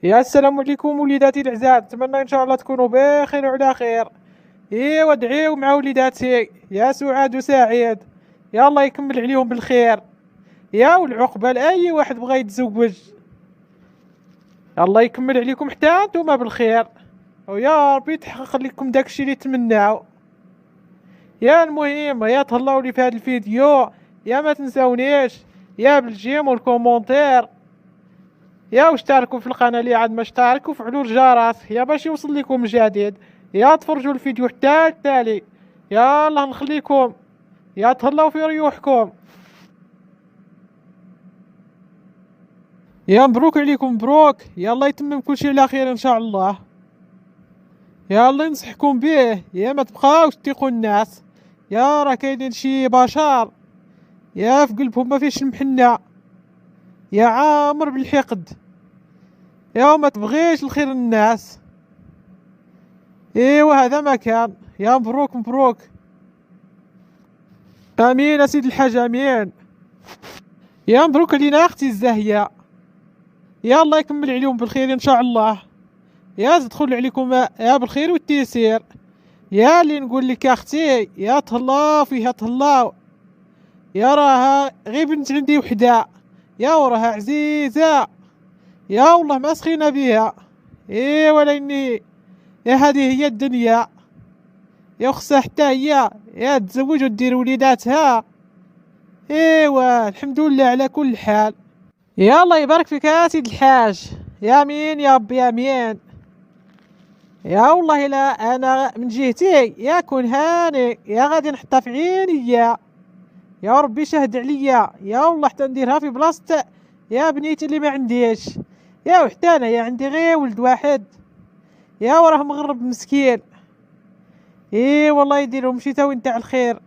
يا السلام عليكم وليداتي العزاز، نتمنى ان شاء الله تكونوا بخير وعلى خير. وادعيو مع وليداتي يا سعاد وسعيد، يا الله يكمل عليهم بالخير، يا والعقبة لأي واحد بغى يتزوج، الله يكمل عليكم حتى انتوما بالخير، ويا ربي تحقق لكم داكشي اللي تمناو. يا المهم يا تهلاو لي في هذا الفيديو، يا ما تنساونيش يا بالجيم والكومونتير، يا واشتركوا في القناة اللي عاد ما اشتركوا، وفعلوا الجرس يا باش يوصل لكم الجديد، يا تفرجوا الفيديو حتى التالي. يا الله نخليكم، يا تهلاو في ريوحكم. يا مبروك عليكم مبروك، يا الله يتمم كل شيء على خير ان شاء الله. يا الله ينصحكم به، يا ما تبقاوش تثقوا الناس، يا راه كاينين شي بشر يا في قلبهم ما فيش المحنة، يا عامر بالحقد، يا ما تبغيش الخير للناس. ايوا هذا ما كان، يا مبروك مبروك. امين يا سيدي الحاج امين. يا مبروك علينا اختي الزاهية، يا الله يكمل عليهم بالخير ان شاء الله، يا تدخل عليكم يا بالخير والتيسير. يا اللي نقول لك يا اختي، يا تهلاو فيها تهلاو، يا راها غير بنت عندي وحده، يا وراها عزيزة، يا والله ما سخينا بيها. ولاني يا هذه هي الدنيا، يا خصها حتى هي يا تزوج ودير وليداتها. الحمد لله على كل حال. يا الله يبارك فيك يا سيد الحاج، يا مين يا ربي يا مين. يا والله لا انا من جهتي يا كون هاني، يا غادي نحطها في عيني، يا ربي شهد عليا، يا والله حتى نديرها في بلاصة يا بنيتي اللي ما عنديش، يا وحتى انا يا عندي غير ولد واحد، يا وراه مغرب مسكين. والله يديرهم شي تاوين تاع الخير.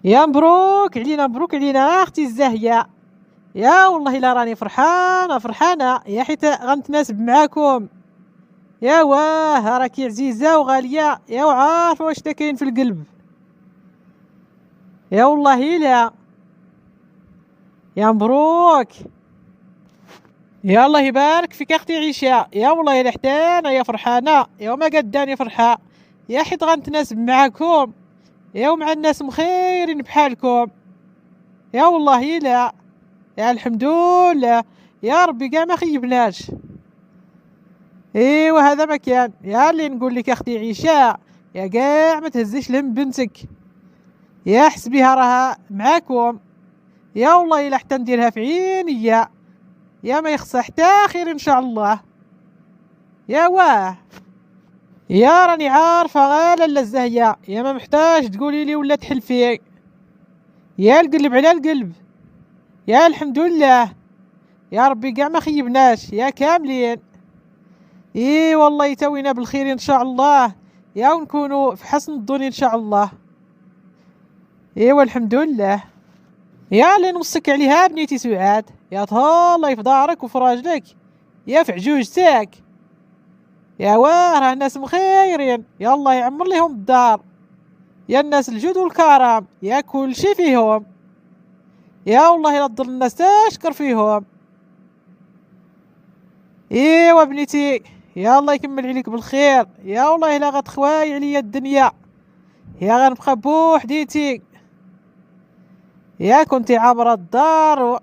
يا مبروك علينا مبروك علينا اختي الزاهية، يا والله لا راني فرحانة فرحانة، يا حيت غنتناسب معاكم. يا واه راكي عزيزة وغالية، يا وعارفة واش دا كاين في القلب. يا والله لا، يا مبروك. يا الله يبارك فيك اختي عيشة، يا والله الا حتى انا يا فرحانة، يا ما قداني فرحة، يا حيت غنتناسب معاكم، يا ومع الناس مخيرين بحالكم. يا والله لا، يا الحمد لله، يا ربي كاع ما خيبناش. هذا ما كان، يا اللي نقول لك اختي عيشة، يا كاع ما تهزيش لهم بنتك، يا حسبيها راها معاكم، يا والله الا حتى نديرها في عيني، يا ما يخصها حتى خير ان شاء الله. يا واه، يا راني عارفة غير لالا الزهية، يا ما محتاج تقولي لي ولا تحلفي، يا القلب على القلب، يا الحمد لله، يا ربي كاع ما خيبناش يا كاملين. والله يتوينا بالخير ان شاء الله، يا ونكونوا في حسن الظن ان شاء الله. والحمد لله. يا اللي نوصك عليها بنيتي سعاد، يا تهلا في دارك وفي راجلك، يا في عجوجتك، يا واه راه الناس مخيرين، يا الله يعمر لهم الدار، يا الناس الجود والكرم، يا كل شي فيهم، يا والله لا تضل الناس تشكر فيهم. بنيتي، يا الله يكمل عليك بالخير، يا والله لا غتخواي عليا الدنيا، يا غنبقى بوحديتي، يا كنتي عامرة الدار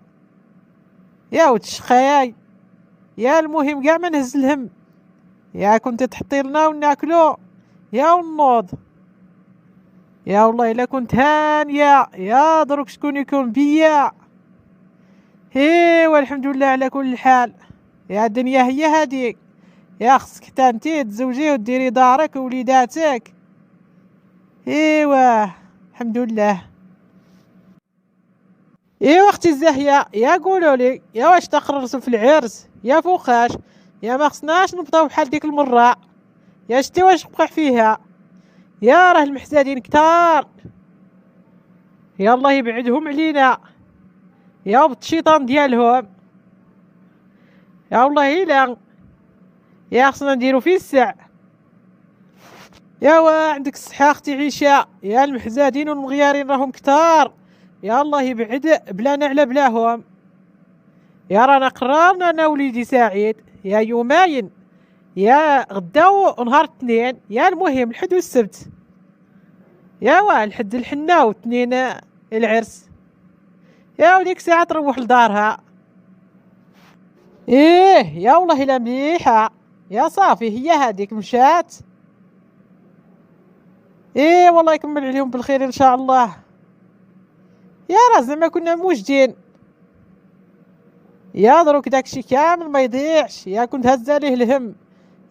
يا وتشخاي، يا المهم كاع ما نهز الهم، يا كنتي تحطي لنا وناكلو يا ونوض، يا والله الا كنت هانية، يا دروك شكون يكون بيا. والحمد لله على كل حال. يا الدنيا هي هادي، يا خصك حتى انتي تزوجي وديري دارك ووليداتك. الحمد لله. اختي الزاهية، يا قولوا لي يا واش تقررتوا في العرس يا فوقاش، يا ما خصناش نبطاو بحال ديك المرة، يا شتي واش وقع فيها، يا راه المحسادين كتار، يا الله يبعدهم علينا، يا بط الشيطان ديالهم، يا والله لا، يا خصنا نديرو في السع. يا عندك الصحة اختي عيشة، يا المحزادين والمغيارين راهم كتار، يا الله يبعد بلانا على بلاهم. يا رانا قررنا انا وليدي سعيد يا يومين، يا غدا ونهار الاثنين، يا المهم الحد والسبت، يا واه الحد الحنة والاثنين العرس، يا وديك ساعة تروح لدارها. ايه يا والله لا مليحة، يا صافي هي هذيك مشات. ايه والله يكمل عليهم بالخير ان شاء الله. يا راه زعما كنا موجدين، يا دروك داكشي كامل ما يضيعش، يا كنت هزه ليه الهم،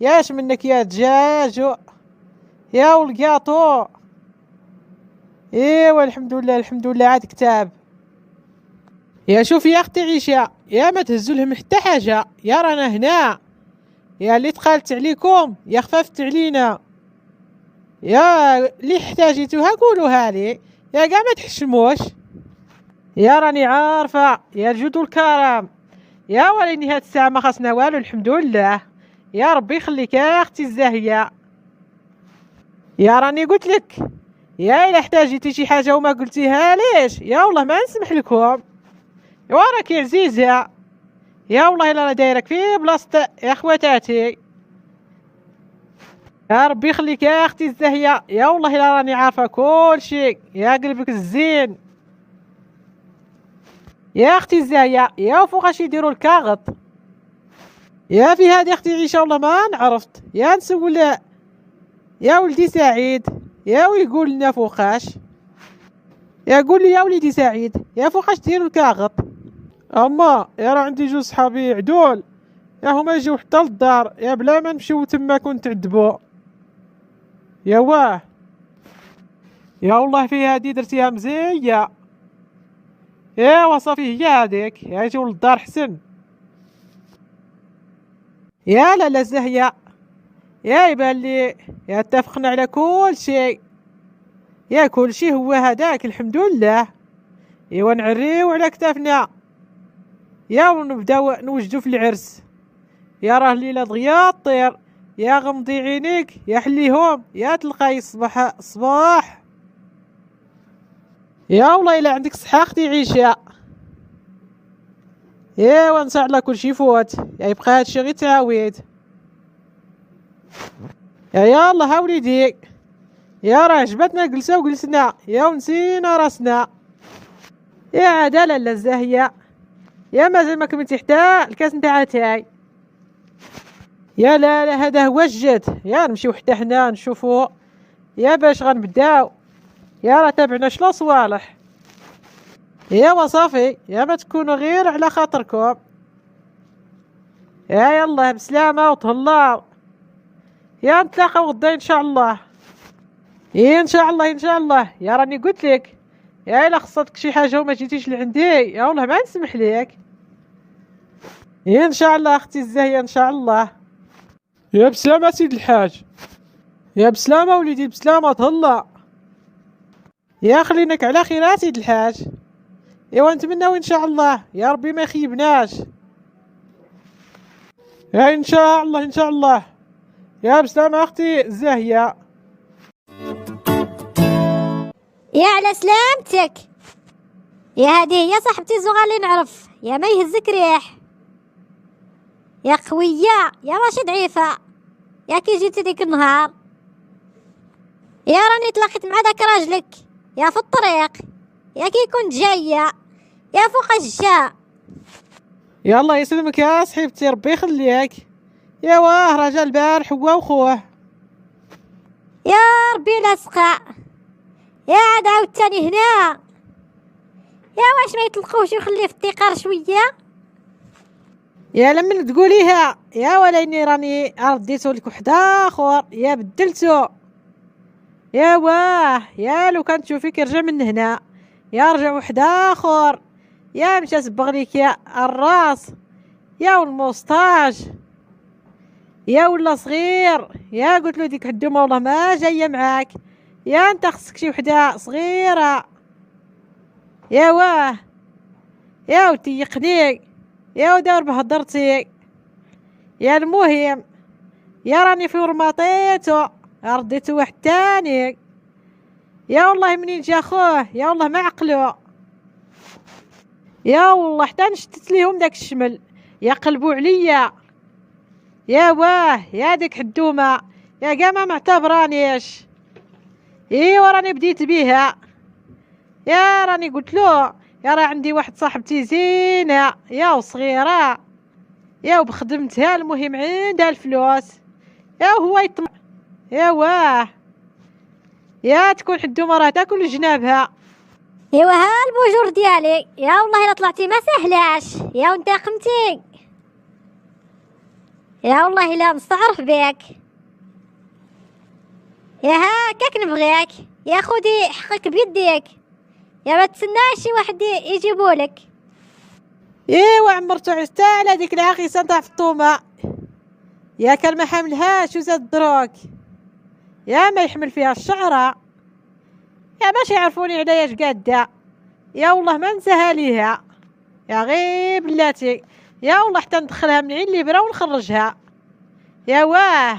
ياش منك يا دجاج يا والقاطو. ايوا الحمد لله الحمد لله عاد كتاب. يا شوفي يا اختي عيشة، يا ما تهزوا لهم حتى حاجة، يا رانا هنا، يا اللي تقالت عليكم يا خففت علينا، يا اللي احتاجيتوها قولوها لي، يا قاع ما تحشموش. يا راني عارفة يا الجود والكرم، يا وليني هاد الساعة ما خاصنا والو الحمد لله. يا ربي يخليك يا اختي الزاهية، يا راني قلت لك، يا الا احتاجيتي شي حاجة وما قلتيها ليش يا والله ما نسمح لكم. وراك عزيزة، يا والله الا دايرك في بلاصة يا خواتاتي. يا ربي يخليك يا اختي الزاهية، يا والله الا راني عارفة كل شيء، يا قلبك الزين. يا اختي الزاهية، يا فوقاش يديروا الكاغط، يا في هذه اختي عيشة والله ما نعرفت، يا نسول يا ولدي سعيد، يا ويقول لنا فوقاش، يا قول لي يا ولدي سعيد يا فوقاش ديروا الكاغط. اما يا راه عندي جوج صحابي عدول، يا هما يجيو حتى للدار، يا بلا ما نمشيو تما كنت عدبو. يا واه يا والله في هادي درتيها مزية، يا وصافي هي هاديك، يا يجيو للدار حسن. يا لا زهية، يا يبان لي يا اتفقنا على كل شيء، يا كل شيء هو هداك الحمد لله. ايوا نعريو على كتافنا، يا ونبداو نوجدو في العرس، يا راه الليله دغيا طير، يا غمضي عينيك يا حليهم يا تلقاي الصباح صباح. يا والله الا عندك صحة اختي عيشة. ايوا ان شاء الله كلشي يفوت، يا يبقى هادشي غير تعاويد. يا يلا ها وليدي، يا راه عجبتنا جلسة وجلسنا، يا ونسينا راسنا. يا عدالة لا الزاهية، يا مازال ما كملتي حتى الكاس نتاع تاعي. يا لا لا هذا هو الجد، يا نمشيو حتى حنا نشوفو، يا باش غنبداو، يا راه تابعنا شلا صوالح. يا وصافي يا ما تكونوا غير على خاطركم. يا يلا بسلامة وتهلاو، يا نتلاقاو غدا ان شاء الله. إيه ان شاء الله ان شاء الله، يا راني قلت لك، يا الا خصتك شي حاجه وما جيتيش لعندي يا والله ما نسمح لك. إيه ان شاء الله اختي الزاهيه ان شاء الله. يا بسلامة سيد الحاج، يا بسلامة وليدي بسلامة تهلا. يا خليناك على خير سيد الحاج. ايوا نتمناو ان شاء الله يا ربي ما يخيبناش. يا ان شاء الله ان شاء الله. يا بسلامة اختي الزاهيه. يا على سلامتك، يا هذه هي صاحبتي الزغال اللي نعرف، يا ما يهزك ريح، يا قوية يا ماشي ضعيفة، يا كي جيتي ديك النهار، يا راني تلاقيت مع داك راجلك يا في الطريق، يا كي كنت جاية يا فوق الجا. يا الله يسلمك يا صحيبتي ربي يخليك. يا واه رجال البارح هو وخوه. يا ربي لاصقة، يا عاد عاوتاني هنا، يا واش ما يطلقوش ويخليه في الدقار شويه. يا لمن تقوليها يا وليني راني رديتو لك واحد اخر، يا بدلتو. يا واه يا لو كان تشوفيك يرجع من هنا، يا رجع واحد اخر، يا مشى صبغ ليك يا الراس يا والموسطاج، يا ولا صغير، يا قلت له ديك حدومه والله ما جايه معاك، يا انت خصك شي وحده صغيره. يا واه يا وتيقني، يا ودار بهضرتي. يا المهم يا راني في ورماطيتو رديتو واحد تاني، يا والله منين جا خوه يا والله ما عقلو. يا والله حتى نشتت ليهم داك الشمل، يا قلبوا عليا. يا واه يا ديك حدومه، يا كاع ما معتبرانيش. ايوا راني بديت بيها. يا راني قلت له يا راه عندي واحد صاحبتي زينه يا وصغيره، يا وبخدمتها، المهم عندها الفلوس، يا هو يطمع. يا واه يا تكون حدومه راه تاكل جنابها. ايوا ها البوجور ديالي، يا والله الا طلعتي ما سهلاش، يا وانتقمتي، يا والله الا نستعرف بك، يا هاكاك نبغيك، يا خدي حقك بيديك، يا ما تسناش شي واحد يجيبولك. ايوا عمرتو عستا على ديك العاقيسه نتاع فطومه، يا كان ما حملهاش وزاد دروك، يا ما يحمل فيها الشعره، يا باش يعرفوني عليا اش قاده، يا والله ما نساها ليها، يا غير بلاتي، يا والله حتى ندخلها من عين الابره ونخرجها. يا واه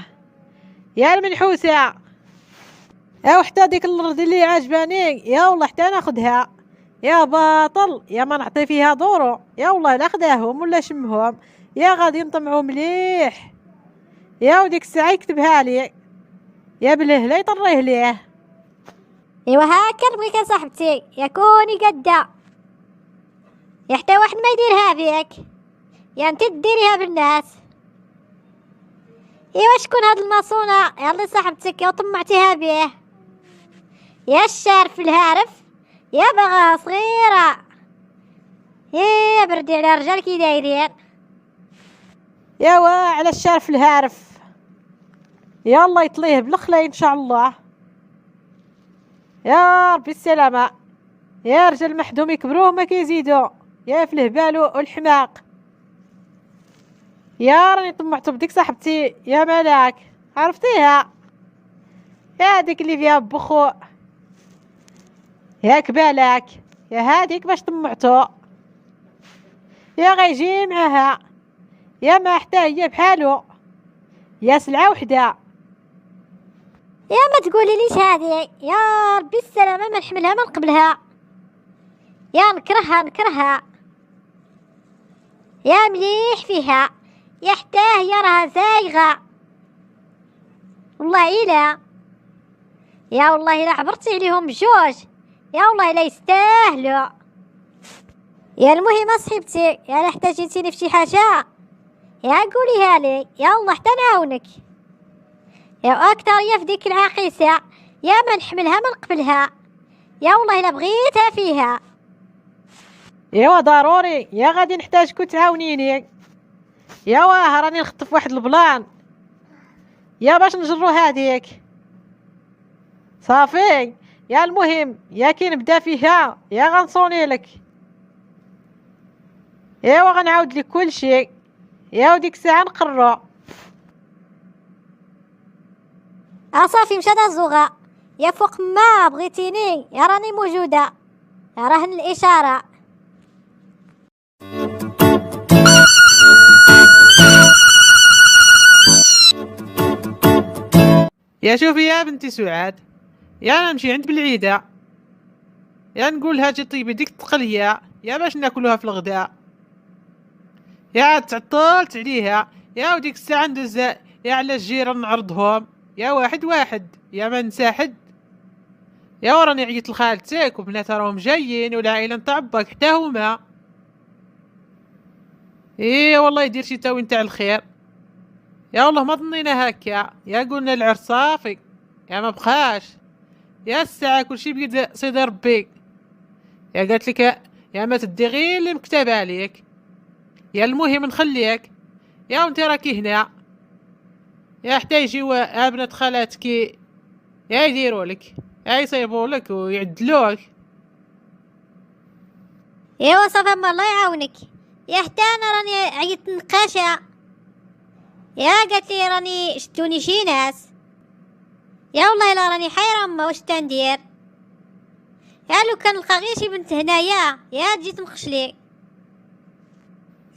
يا المنحوسه، يا وحتى ديك الارض اللي عاجباني، يا والله حتى ناخدها، يا باطل، يا ما نعطي فيها دورو، يا والله لا خداهم ولا شمهم، يا غادي نطمعوا مليح، يا وديك الساعه يكتبها لي، يا بله لا يطريه ليه. ايوا هاكا نبغيك يا صاحبتي، يا كوني قدا، يا حتى واحد ما يديرها بيك، يا انت ديريها بالناس. ايوا شكون هاد الماسونة ياللي صاحبتك يا طمعتيها بيه؟ يا الشارف الهارف، يا بغاها صغيرة، يا بردي على رجال كي دايرين. يا واه على الشارف الهارف، يا الله يطليه بالخلي ان شاء الله. يا ربي السلامه، يا رجال محدوم يكبروه ما كيزيدوا، يا في الهبال والحماق. يا راني طمعتو بديك صاحبتي يا ملاك، عرفتيها؟ يا ديك اللي فيها بخو، ياك بالك، يا هاديك باش طمعتو، يا غيجي معاها، يا ما حتى هي بحالو، يا سلعه وحده. يا ما تقولي ليش هادي، يا ربي السلامة ما نحملها من قبلها، يا نكرهها نكرهها، يا مليح فيها، يا حتى هي راها زايغة، والله إلا، يا والله إلا عبرتي عليهم بجوج، يا والله إلا يستاهلوا. يا المهم صاحبتي، يا لا احتاجيتيني في شي حاجة يا قوليها لي، يا الله حتى نعاونك، يا أكتر يا في ديك العاقيسة، يا ما نحملها من قبلها، يا والله إلا بغيتها فيها. ايوا ضروري، يا غادي نحتاجكوا تعاونيني، يا واه راني نخطف واحد البلان، يا باش نجرو هاديك صافي. يا المهم يا كي نبدا فيها يا غنصوني لك، ايوا غنعاود لك كل شيء، يا وديك الساعه نقرو. صافي مشات الزغا، يا فوق ما بغيتيني يا راني موجودة، يا راهن الإشارة. يا شوفي يا بنتي سعاد، يا نمشي عند بالعيدة، يا نقولها جي طيبي ديك التقلية يا باش ناكلوها في الغداء، يا تعطلت عليها، يا وديك الساعة ندز يا على الجيران نعرضهم، يا واحد واحد يا ما ننسى حد، يا وراني عيط لخالتك وبناتها راهم جايين والعائلة نتاع باك حتى هما. ايه والله يدير شي تاوي نتاع الخير، يا والله ما ظنينا هكا، يا قلنا العرس صافي، يا ما بقاش، يا الساعة كلشي بيد صيد ربي، يا قالت لك يا ما تدي غير اللي مكتب عليك، يا المهم نخليك، يا وانت راكي هنا، يا حتى يجيو ابنة خالاتك يا يديروا لك، يا يصيبوا لك ويعدلوك. ايوا صافي ما الله يعاونك، يا حتى انا راني عيطت نقاشة، يا قالت لي راني شدوني شي ناس، يا والله الا راني حيرة اما واش تندير، يا لو كان نلقى غير شي بنت هنايا يا تجي تنخشلي.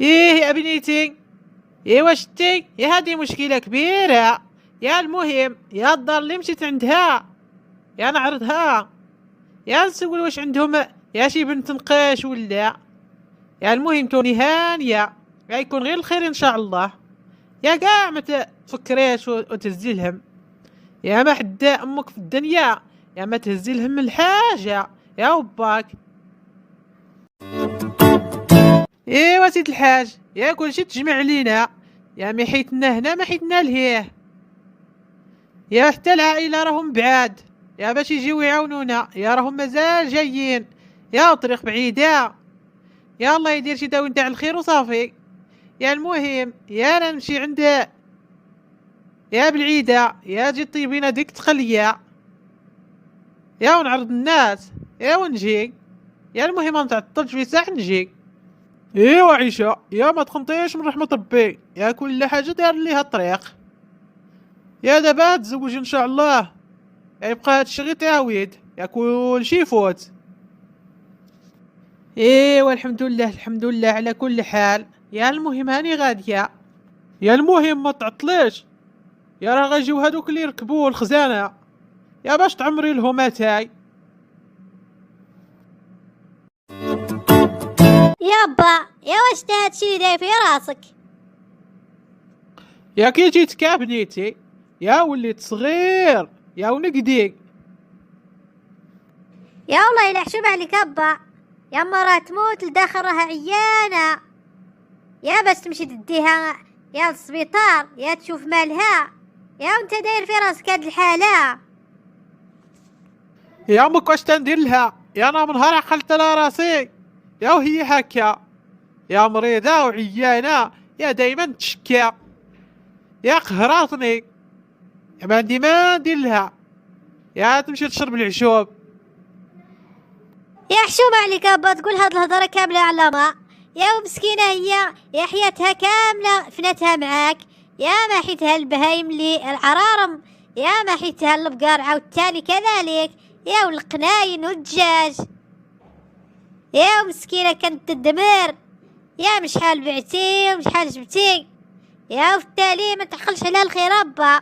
ايه يا بنيتي، ايوا شتي، يا هذه مشكلة كبيرة، يا المهم يا الدار اللي مشيت عندها يا نعرضها، يا نسول واش عندهم يا شي بنت نقاش ولا، يا المهم كوني هانية، يكون غير الخير ان شاء الله. يا كاع ما تفكريش وتهزي الهم. يا ما حد امك في الدنيا، يا ما تهزي الهم من الحاجة يا وباك. ايوا سيد الحاج، يا كلشي تجمع علينا، يا ما حيتنا هنا ما حيتنا لهيه. يا حتى العائلة راهم بعاد، يا باش يجيو يعاونونا، يا راهم مازال جايين، يا الطريق بعيدة. يا الله يدير شي داوي نتاع الخير وصافي. يا المهم يا انا نمشي عند يا بالعيدة، يا جي طيبينا ديك تقلية، يا ونعرض الناس، يا ونجي. يا المهم ما نتعطلش في ساعة نجي. ايوا عيشة، يا ما تخنطيش من رحمة ربي، يا كل حاجة دار ليها الطريق. يا دابا تزوج ان شاء الله، يبقى هادشي غير تعويد، يا كلشي يفوت. ايوا الحمد لله الحمد لله على كل حال. يا المهم هاني غادية. يا المهم ما تعطليش، يا راه غيجيو هادوك اللي يركبوا الخزانة، يا باش تعمري لهم اتاي. يابا يا واش دا هادشي اللي داير في راسك؟ يا كي جيتك يا بنيتي، يا وليت صغير يا ونقدي. يا والله الا حشوم عليك ابا، يا ما راه تموت لداخل راها عيانة، يا باش تمشي تديها يا للسبيطار يا تشوف مالها، يا وانت داير في راسك هاد الحالة. يا امك واش تندير لها؟ يا انا من نهار عقلت على راسي، يا وهي هكا، يا مريضة وعيانة، يا دايما تشكى، يا قهراتني، يا ما عندي ما ندير لها، يا تمشي تشرب العشوب. يا حشوم عليك ابا تقول هاد الهضرة كاملة على ما، يا مسكينة هي يا حياتها كاملة فنتها معاك، يا ما حيتها البهايم اللي العرارم، يا ما حيتها البقار عاوتاني كذلك، يا والقناين والدجاج، يا مسكينة كانت تدمر، يا مشحال بعتي ومشحال جبتي، يا وبالتالي ما تعقلش على الخير ابا.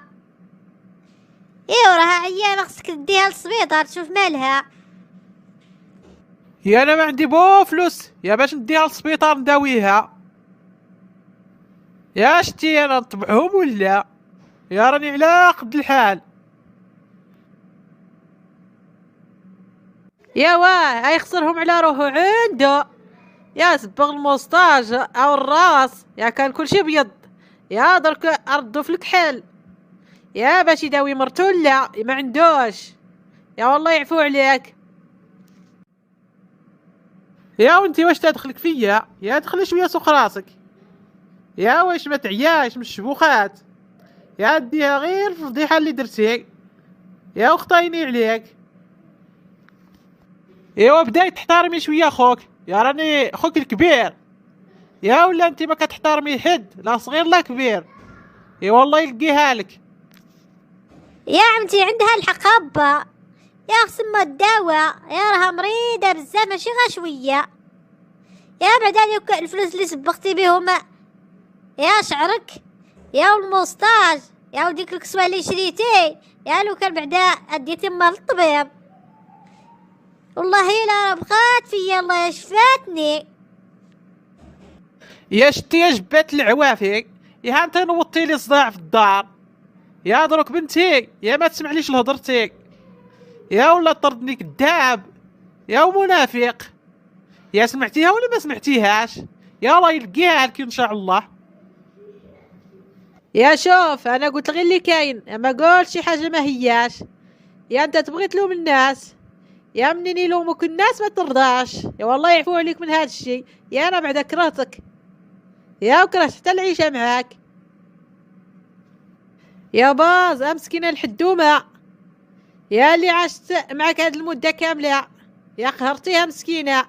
ايوا راها عيانة خصك تديها للسبيطار تشوف مالها. يا انا ما عندي بو فلوس يا باش نديها للسبيطار نداويها. يا شتي انا نطبعهم ولا؟ يا راني على قد الحال. يا واه هيخسرهم على روحو عنده، يا سبغ الموسطاج او الراس، يا كان كلشي بيض، يا درك ردو في الكحل، يا باش يداوي مرتو لا ما عندوش، يا والله يعفو عليك. يا وانتي واش تدخلك فيا؟ يا دخلي شويه سوق راسك، يا واش ما تعياش من الشبوخات، يا ديها غير في الفضيحه اللي درتي، يا وخطايني عليك. ايوا بداي تحترمي شويه خوك، يا راني خوك الكبير، يا ولا انت ما كتحترمي حد لا صغير لا كبير، اي والله يلقيها لك. يا عمتي عندها الحق ابا، يا خصما الدواء، يا راها مريضة بزاف ماشي غا شوية، يا بعد هذوك الفلوس اللي سبقتي بهم يا شعرك، يا والموسطاج، يا وديك الكسوة اللي شريتي، يا لو كان بعدا اديتي مال الطبيب، والله لا بقات فيا الله يا شفاتني. يا شتي يا جبات العوافي، يا انت نوضتي لي صداع في الدار، يا دروك بنتي يا ما تسمعليش لهضرتك، يا ولا طردني كذاب، يا ومنافق، يا سمعتيها ولا ما سمعتيهاش؟ يا الله يلقيها لك ان شاء الله. يا شوف انا قلت غير اللي كاين، ما قلت شي حاجه ما هياش، يا انت تبغي تلوم الناس، يا منين يلومك الناس ما ترضاش، يا والله يعفو عليك من هذا الشيء، يا انا بعد كرهتك، يا وكرهت حتى العيشه معاك. يا باز امسكينه الحدومه، يا اللي عشت معك هاد المده كامله، يا قهرتيها مسكينه،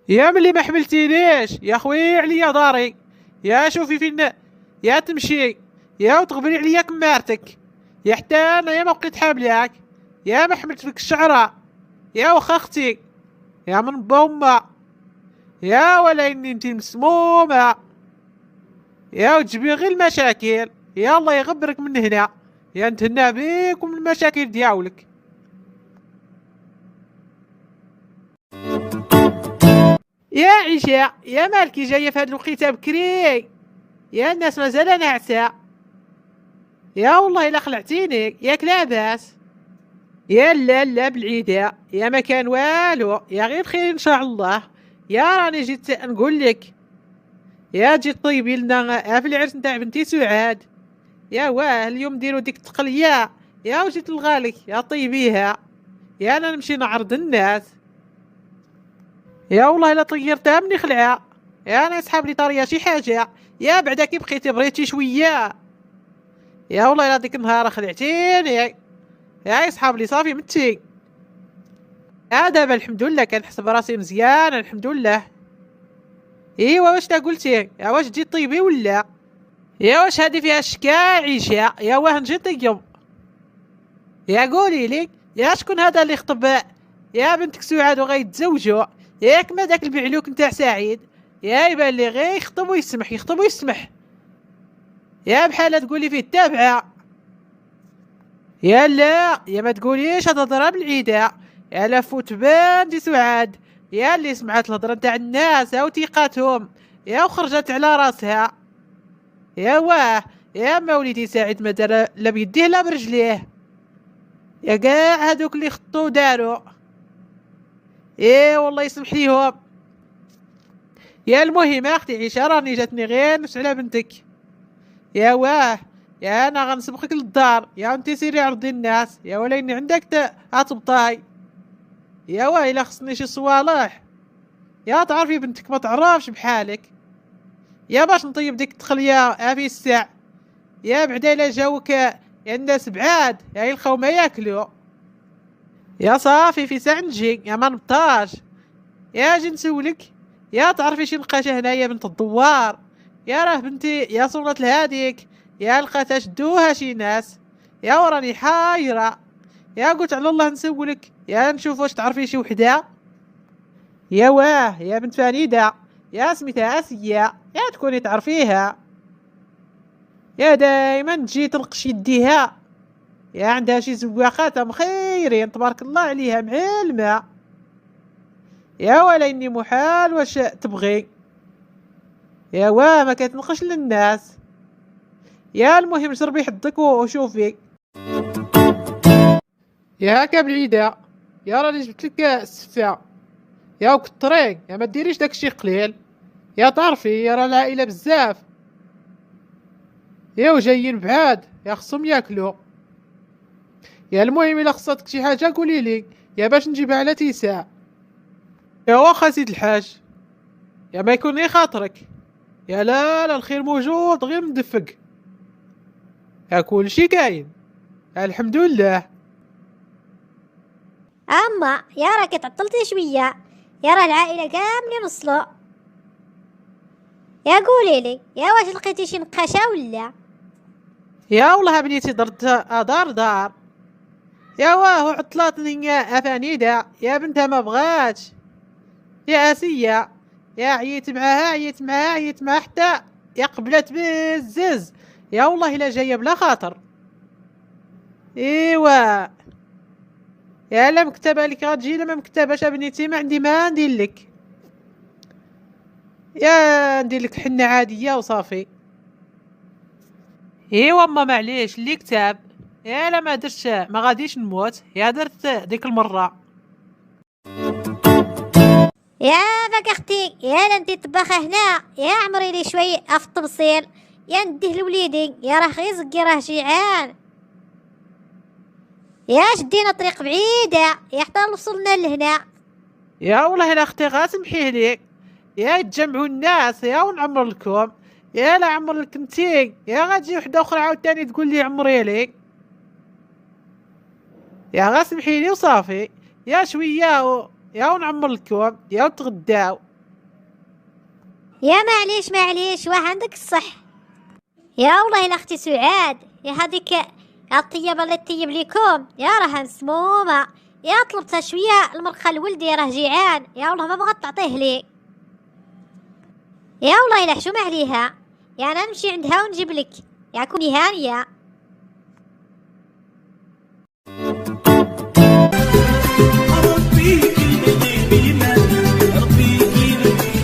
يا ملي ما حملتينيش يا خويا عليا داري، يا شوفي فين يا تمشي، يا وتغبري عليا كمارتك، يا حتى انا يا ما بقيت حاملك، يا ما حملت فيك الشعره، يا واخا اختي، يا من بوما، يا ولا اني انتي مسمومه، يا وتجيبي غير المشاكل، يا الله يغبرك من هنا، يا نتهنى بيك ومن المشاكل دياولك. يا عشاء، يا مالكي جاية في هاد الوقيته بكري؟ يا الناس مازال ناعسة. يا والله الا خلعتيني، ياك لاباس؟ يا لا لا بالعيدة، يا ما كان والو، يا غير خير ان شاء الله. يا راني جيت نقول لك، يا جيت طيبي لنا في العرس نتاع بنتي سعاد. يا واه اليوم ديروا ديك التقلية، يا وجيت نلغالك يا طيبيها. يا انا نمشي نعرض الناس. يا والله الا طيرتها مني خلعة. يا انا يسحب لي طاريه شي حاجه. يا بعدا كي بقيتي بغيتي شويه. يا والله الا ديك النهار خلعتيني. يا يسحب لي صافي متي. يا دابا الحمد لله كنحس براسي مزيان الحمد لله. ايوا واش تا قلتي؟ يا واش تجي طيبي ولا؟ يا واش هادي فيها شكا عيشه؟ يا واه نجي طيب. يا قولي لي، يا شكون هذا اللي خطب يا بنتك سعاد وغيتزوجوا؟ ياك ما داك البعلوك نتاع سعيد؟ يا يبان لي غير يخطب ويسمح يخطب ويسمح. يا بحال تقولي فيه التابعه. يا لا، يا ما تقوليش هاد الهضره بالعيده. يا لا فوت بنتي سعاد، يا اللي سمعت الهضره نتاع الناس او ثقتهم، يا وخرجت على راسها. يا واه، يا ما وليدي سعيد ما دار لا بيديه لا برجليه. يا كاع هادوك اللي خطو وداروا، ايه والله يسمح ليهم. يا المهم يا اختي عيشه، راني جاتني غير نفس على بنتك. يا واه، يا انا غنسبقك للدار، يا انتي سيري عرضي الناس، يا وليني عندك هتبطاي. يا واه الا خصني شي صوالح، يا تعرفي بنتك ما تعرفش بحالك. يا باش نطيب ديك التخليه في الساع. يا بعدا الا جاوك يا الناس بعاد يا يلقاو ما ياكلوا. يا صافي في ساعة نجي، يا ما نبطاش. يا جي نسولك، يا تعرفي شي لقاتها هنايا بنت الدوار؟ يا راه بنتي يا صورت لهاديك، يا لقاتها شدوها شي ناس. يا وراني حايرة. يا قلت على الله نسولك، يا نشوف واش تعرفي شي وحدة. يا واه، يا بنت فريدة، يا سميتها آسيا، يا تكوني تعرفيها. يا دايما تجي تلقش يديها. يا عندها شي زواقات مخيرين تبارك الله عليها معلمة. يا ولا اني محال واش تبغي. يا واه ما كتنقش للناس. يا المهم جربي حظك وشوفي. يا هكا بالعيدة، يا راني جبت لك السفة. يا وكالطريق، يا ما ديريش داكشي قليل. يا تعرفي يا راه العائلة بزاف، يا وجايين بعاد، يا خصهم ياكلوا. يا المهم الا خصاتك شي حاجه قولي لي، يا باش نجيبها على تيساع. يا واخا سيد الحاج، يا ما يكون لي خاطرك. يا لا لا الخير موجود غير مدفق. يا كل شي كاين، يا الحمد لله. اما يا راك تعطلتي شويه، يا راه العائله كاملين وصلوا. يا قولي لي، يا واش لقيتي شي نقاشه ولا؟ يا والله بنيتي درت دار. يا واه عطلاتني افانيدا، يا بنتها ما بغاتش. يا آسية، يا عييت معاها حتى يا قبلت بالزز. يا والله الا جايه بلا خاطر. ايوا يا لا مكتبه لك غتجي، لا ما مكتباش بنيتي ما عندي ما ندير لك. يا ندير لك حنه عاديه وصافي. ايوا ما معليش اللي كتاب. يا لا ما درتش ما غاديش نموت، يا درت ديك المره. يا باك اختي، يا انتي طباخه هنا، يا عمري لي شوي في التبصيل، يا نديه لوليدي، يا راه غير زكي راه جيعان. يا شدينا طريق بعيده، يا حتى وصلنا لهنا. يا والله الا اختي غاسمحيه لي، يا يتجمعوا الناس يا ونعمر لكم. يا لا عمر لك انتي، يا غتجي وحده اخرى عاوتاني تقول لي عمري لي. يا غاسمحي لي وصافي. يا شويه يا ونعمر لكم يا وتغداو. يا معليش واه عندك الصح. يا والله الا اختي سعاد، يا هذيك الطيبه اللي تطيب ليكم يا راها مسمومه، يا طلبتها شويه المرقه لولدي راه جيعان، يا والله ما بغات تعطيه لي. يا والله الا حشومه عليها، يا انا نمشي عندها ونجيب لك، يا كوني هانيه. ربي كلمة بيمان، ربي كلمة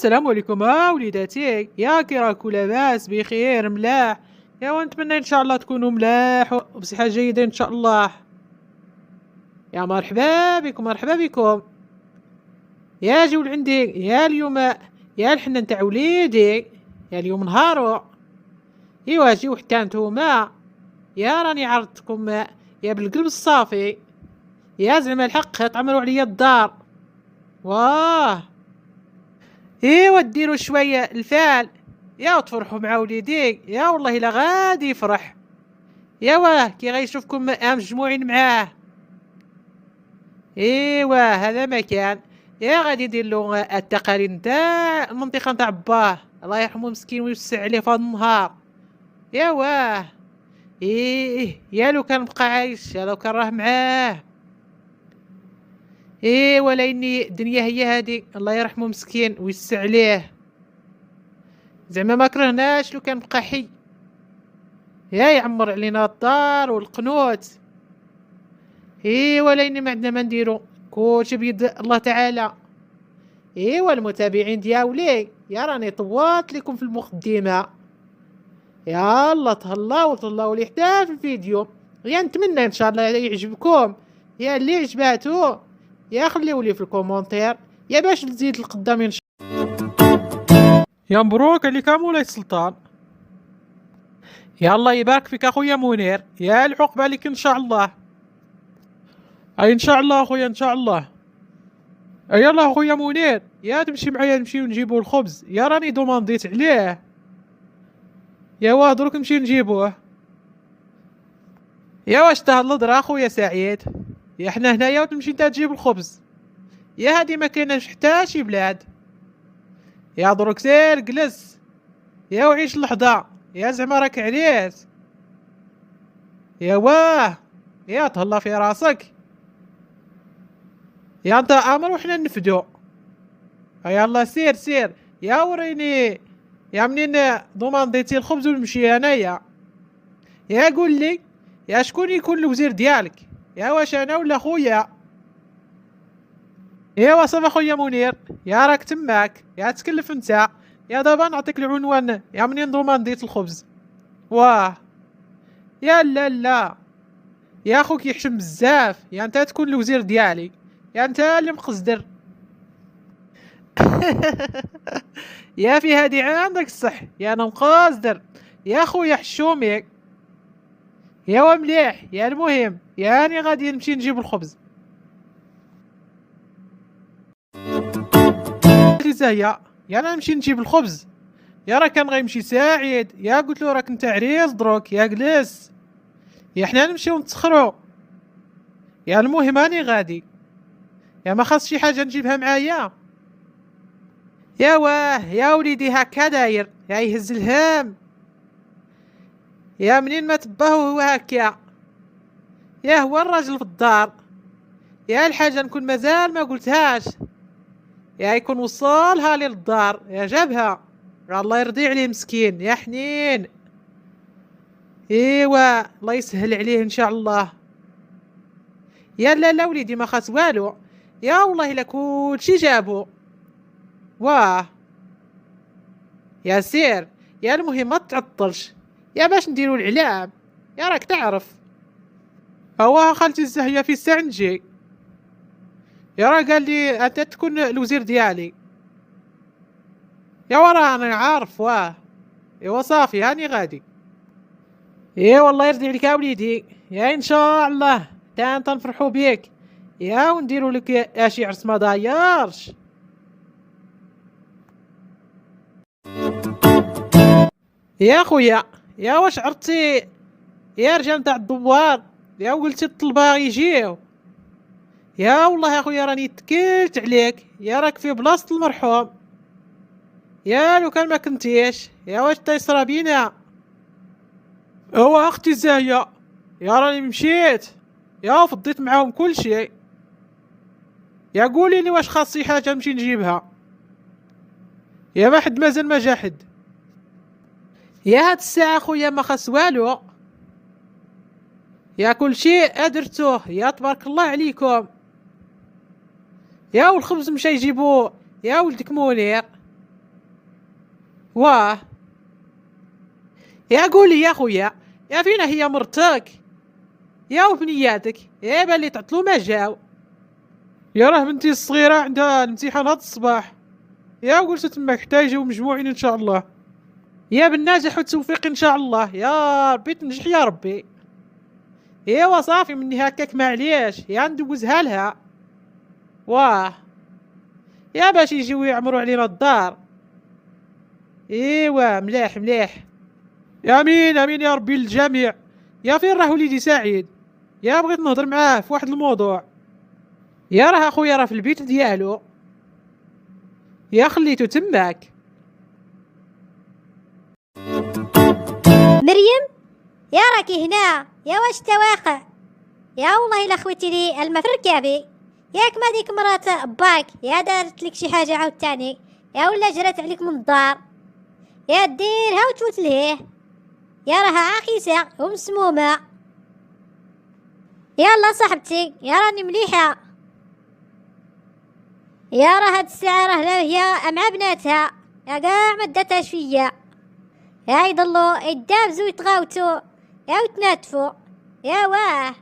السلام عليكم وليداتي، يا كي راكم لاباس بخير ملاح؟ ونتمنى ان شاء الله تكونوا ملاح وبصحة جيدة ان شاء الله. يا مرحبا بكم مرحبا بكم. يا جول عندي يا اليوم، يا الحنة نتاع وليدي، يا اليوم نهارو. ايوا جيو حتى نتوما، يا راني عرضتكم يا بالقلب الصافي، يا زعما الحق تعمروا عليا الدار. واه ايوا ديروا شويه الفال، يا وتفرحوا مع وليدي، يا والله لا غادي يفرح. يا واه كي غيشوفكم مجموعين معاه. ايوا هذا مكان، يا غادي يدير له التقاليد نتاع المنطقه نتاع باه، الله يرحمه مسكين ويوسع عليه في هذا النهار. يا واه يا لو كان بقى عايش، يا لو كان راه معاه. ولا اني الدنيا هي هادي، الله يرحمه مسكين ويسع عليه. زعما ما كرهناش لو كان بقى حي، يا يعمر علينا الدار والقنوت. ولا اني ما عندنا ما نديرو، كلشي بيد الله تعالى. المتابعين دياولي، يا راني طوات لكم في المقدمه، يا الله تهلاو لي حتى في الفيديو. يا نتمنى ان شاء الله يعجبكم، يا اللي عجباتو يا خليو لي في الكومونتير، يا باش نزيد القدام ان شاء الله. يا مبروك عليك مولاي السلطان، يا الله يبارك فيك اخويا منير، يا العقبه لك ان شاء الله. اي ان شاء الله اخويا ان شاء الله. يلا اخويا منير، يا تمشي معايا نمشيو نجيبو الخبز، يا راني دومانديت عليه. يا واه دروك نمشيو نجيبوه. يا واش تهضر اخويا سعيد، يا حنا هنايا وتمشي انت تجيب الخبز، يا هادي ما كايناش حتى شي بلاد. يا دروك سير جلس، يا وعيش اللحظة، يا زعما راك عريس. يا واه يا تهلا في راسك، يا انت امر وحنا نفدو. يلا سير يا وريني، يا منين دومانديتي الخبز ونمشي انايا. يا قول لي يا شكون يكون الوزير ديالك، يا واش انا ولا خويا؟ ايوا صافي خويا منير، يا راك تماك، يا تكلف انت، يا دابا نعطيك العنوان يا منين دومانديت الخبز. واه يا لا يا خوك يحشم بزاف، يا انت تكون الوزير ديالي، يا انت اللي مقصدر. يا في هادي عندك الصح، يا انا مقصدر يا خويا حشومي. يا ومليح، يا المهم يا اني غادي نمشي نجيب الخبز. زاهية يا انا نمشي نجيب الخبز، يا راه كان غيمشي سعيد، يا قلت له راك انت عريس دروك، يا جلس، يا حنا نمشيو نتسخرو. يا المهم اني غادي، يا ما خاص شي حاجه نجيبها معايا. يا واه يا وليدي هكا داير، يا يهز الهم، يا منين ما تباه هو هكا، يا هو الراجل في الدار، يا الحاجه نكون مازال ما قلتهاش، يا يكون وصلها للدار، يا جابها، يا الله يرضي عليه مسكين يا حنين. ايوا الله يسهل عليه ان شاء الله. يا لا وليدي ما خاص والو، يا والله الا كلشي جابو. واه يا سير، يا المهم ما تعطلش، يا باش نديرو العلام، يا راك تعرف. هو خالتي الزهية في الساعة نجي، يا راه قال لي انت تكون الوزير ديالي. يا وراه انا عارف. واه ايوا صافي هاني غادي. والله يرضي عليك يا وليدي، يا ان شاء الله تا انت نفرحوا بيك، يا ونديروا لك يا شي عرس ما دايرش. يا خويا يا واش عرفتي يا رجال نتاع الدوار، يا وقلتي الطلبه يجيو. يا والله يا خويا راني تكلت عليك، يا راك في بلاصه المرحوم، يا لو كان ما كنتيش، يا واش تيصرى بينا. هو اختي زاهيه، يا راني مشيت، يا فضيت معاهم كل شيء، يا قولي لي واش خاصي حاجه نمشي نجيبها. يا ما حد مازال ما جا حد. يا هاد الساعه خويا ما خاص والو، يا كل شيء ادرتوه، يا تبارك الله عليكم. يا والخبز مشى يجيبوه يا ولدك منير، واه، يا قولي يا خويا، يا فينا هي مرتك يا وبنياتك؟ يا بالي تعطلو ما جاو. يا راه بنتي الصغيرة عندها الامتحان هاد الصباح، يا قلت تماك حتى يجيو مجموعين ان شاء الله. يا بالناجح والتوفيق ان شاء الله، يا ربي تنجح يا ربي. ايوا صافي مني هكاك معليش، يا ندوزها لها. واه، يا باش يجيو يعمروا علينا الدار. ايوا مليح مليح. امين امين يا ربي للجميع. يا فين راه وليدي سعيد؟ يا بغيت نهضر معاه في واحد الموضوع. يا راه اخويا راه في البيت ديالو، يا خليتو تماك. مريم، يا راكي هنا؟ يا واش تواقع؟ يا والله الا خويتي لي الماء في ركابي. ياك ما ديك مرات باك يا دارت لك شي حاجه عاوتاني، يا ولا جرات عليك من الدار، يا ديرها وتفوت ليه، يا راها عاقسه ومسمومه. يلا صاحبتي، يا راني مليحه. يا راه هاد الساعه راه هي مع بناتها، يا كاع ما داتهاش فيا، يا يضلوا يدابزوا يتغاوتوا يا ويتناتفوا. يا واه،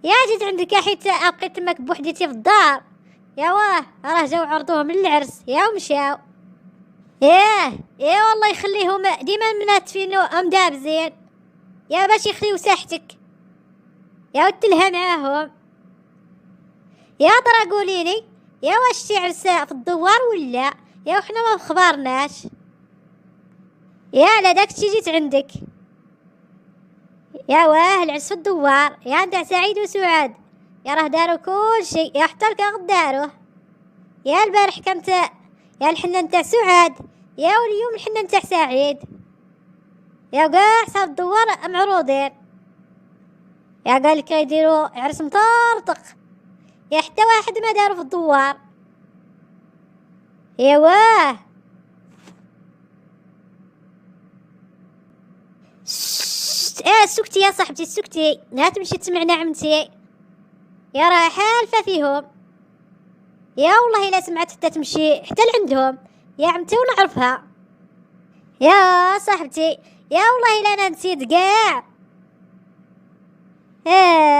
يا جيت عندك يا حيت بقيت تماك بوحديتي في الدار. يا واه، راه جاو عرضوهم للعرس يا ومشاو. ياه والله يخليهم ديما مناتفين ومدابزين، يا باش يخليو ساحتك يا وتلها معاهم. يا ترى قوليلي، يا واش شي عرس في الدوار ولا؟ يا وحنا ما خبرناش. يا على داك الشي جيت عندك. يا واه، العرس في الدوار يا نتاع سعيد وسعاد، يا راه داروا كل شي، يا حتى الكاغ داروه. يا البارح كانت يا الحنه نتاع سعاد، يا واليوم الحنه نتاع سعيد، يا كاع صار الدوار معروضين. يا قالك يديروا عرس مطرطق، يا حتى واحد ما داروا في الدوار. يا واه، سكتي يا صاحبتي سكتي، لا تمشي تسمعنا عمتي، يا راه حالفه فيهم. يا والله لا سمعت حتى تمشي حتى لعندهم يا عمتي ونعرفها. يا صاحبتي، يا والله لا انا نسيت كاع.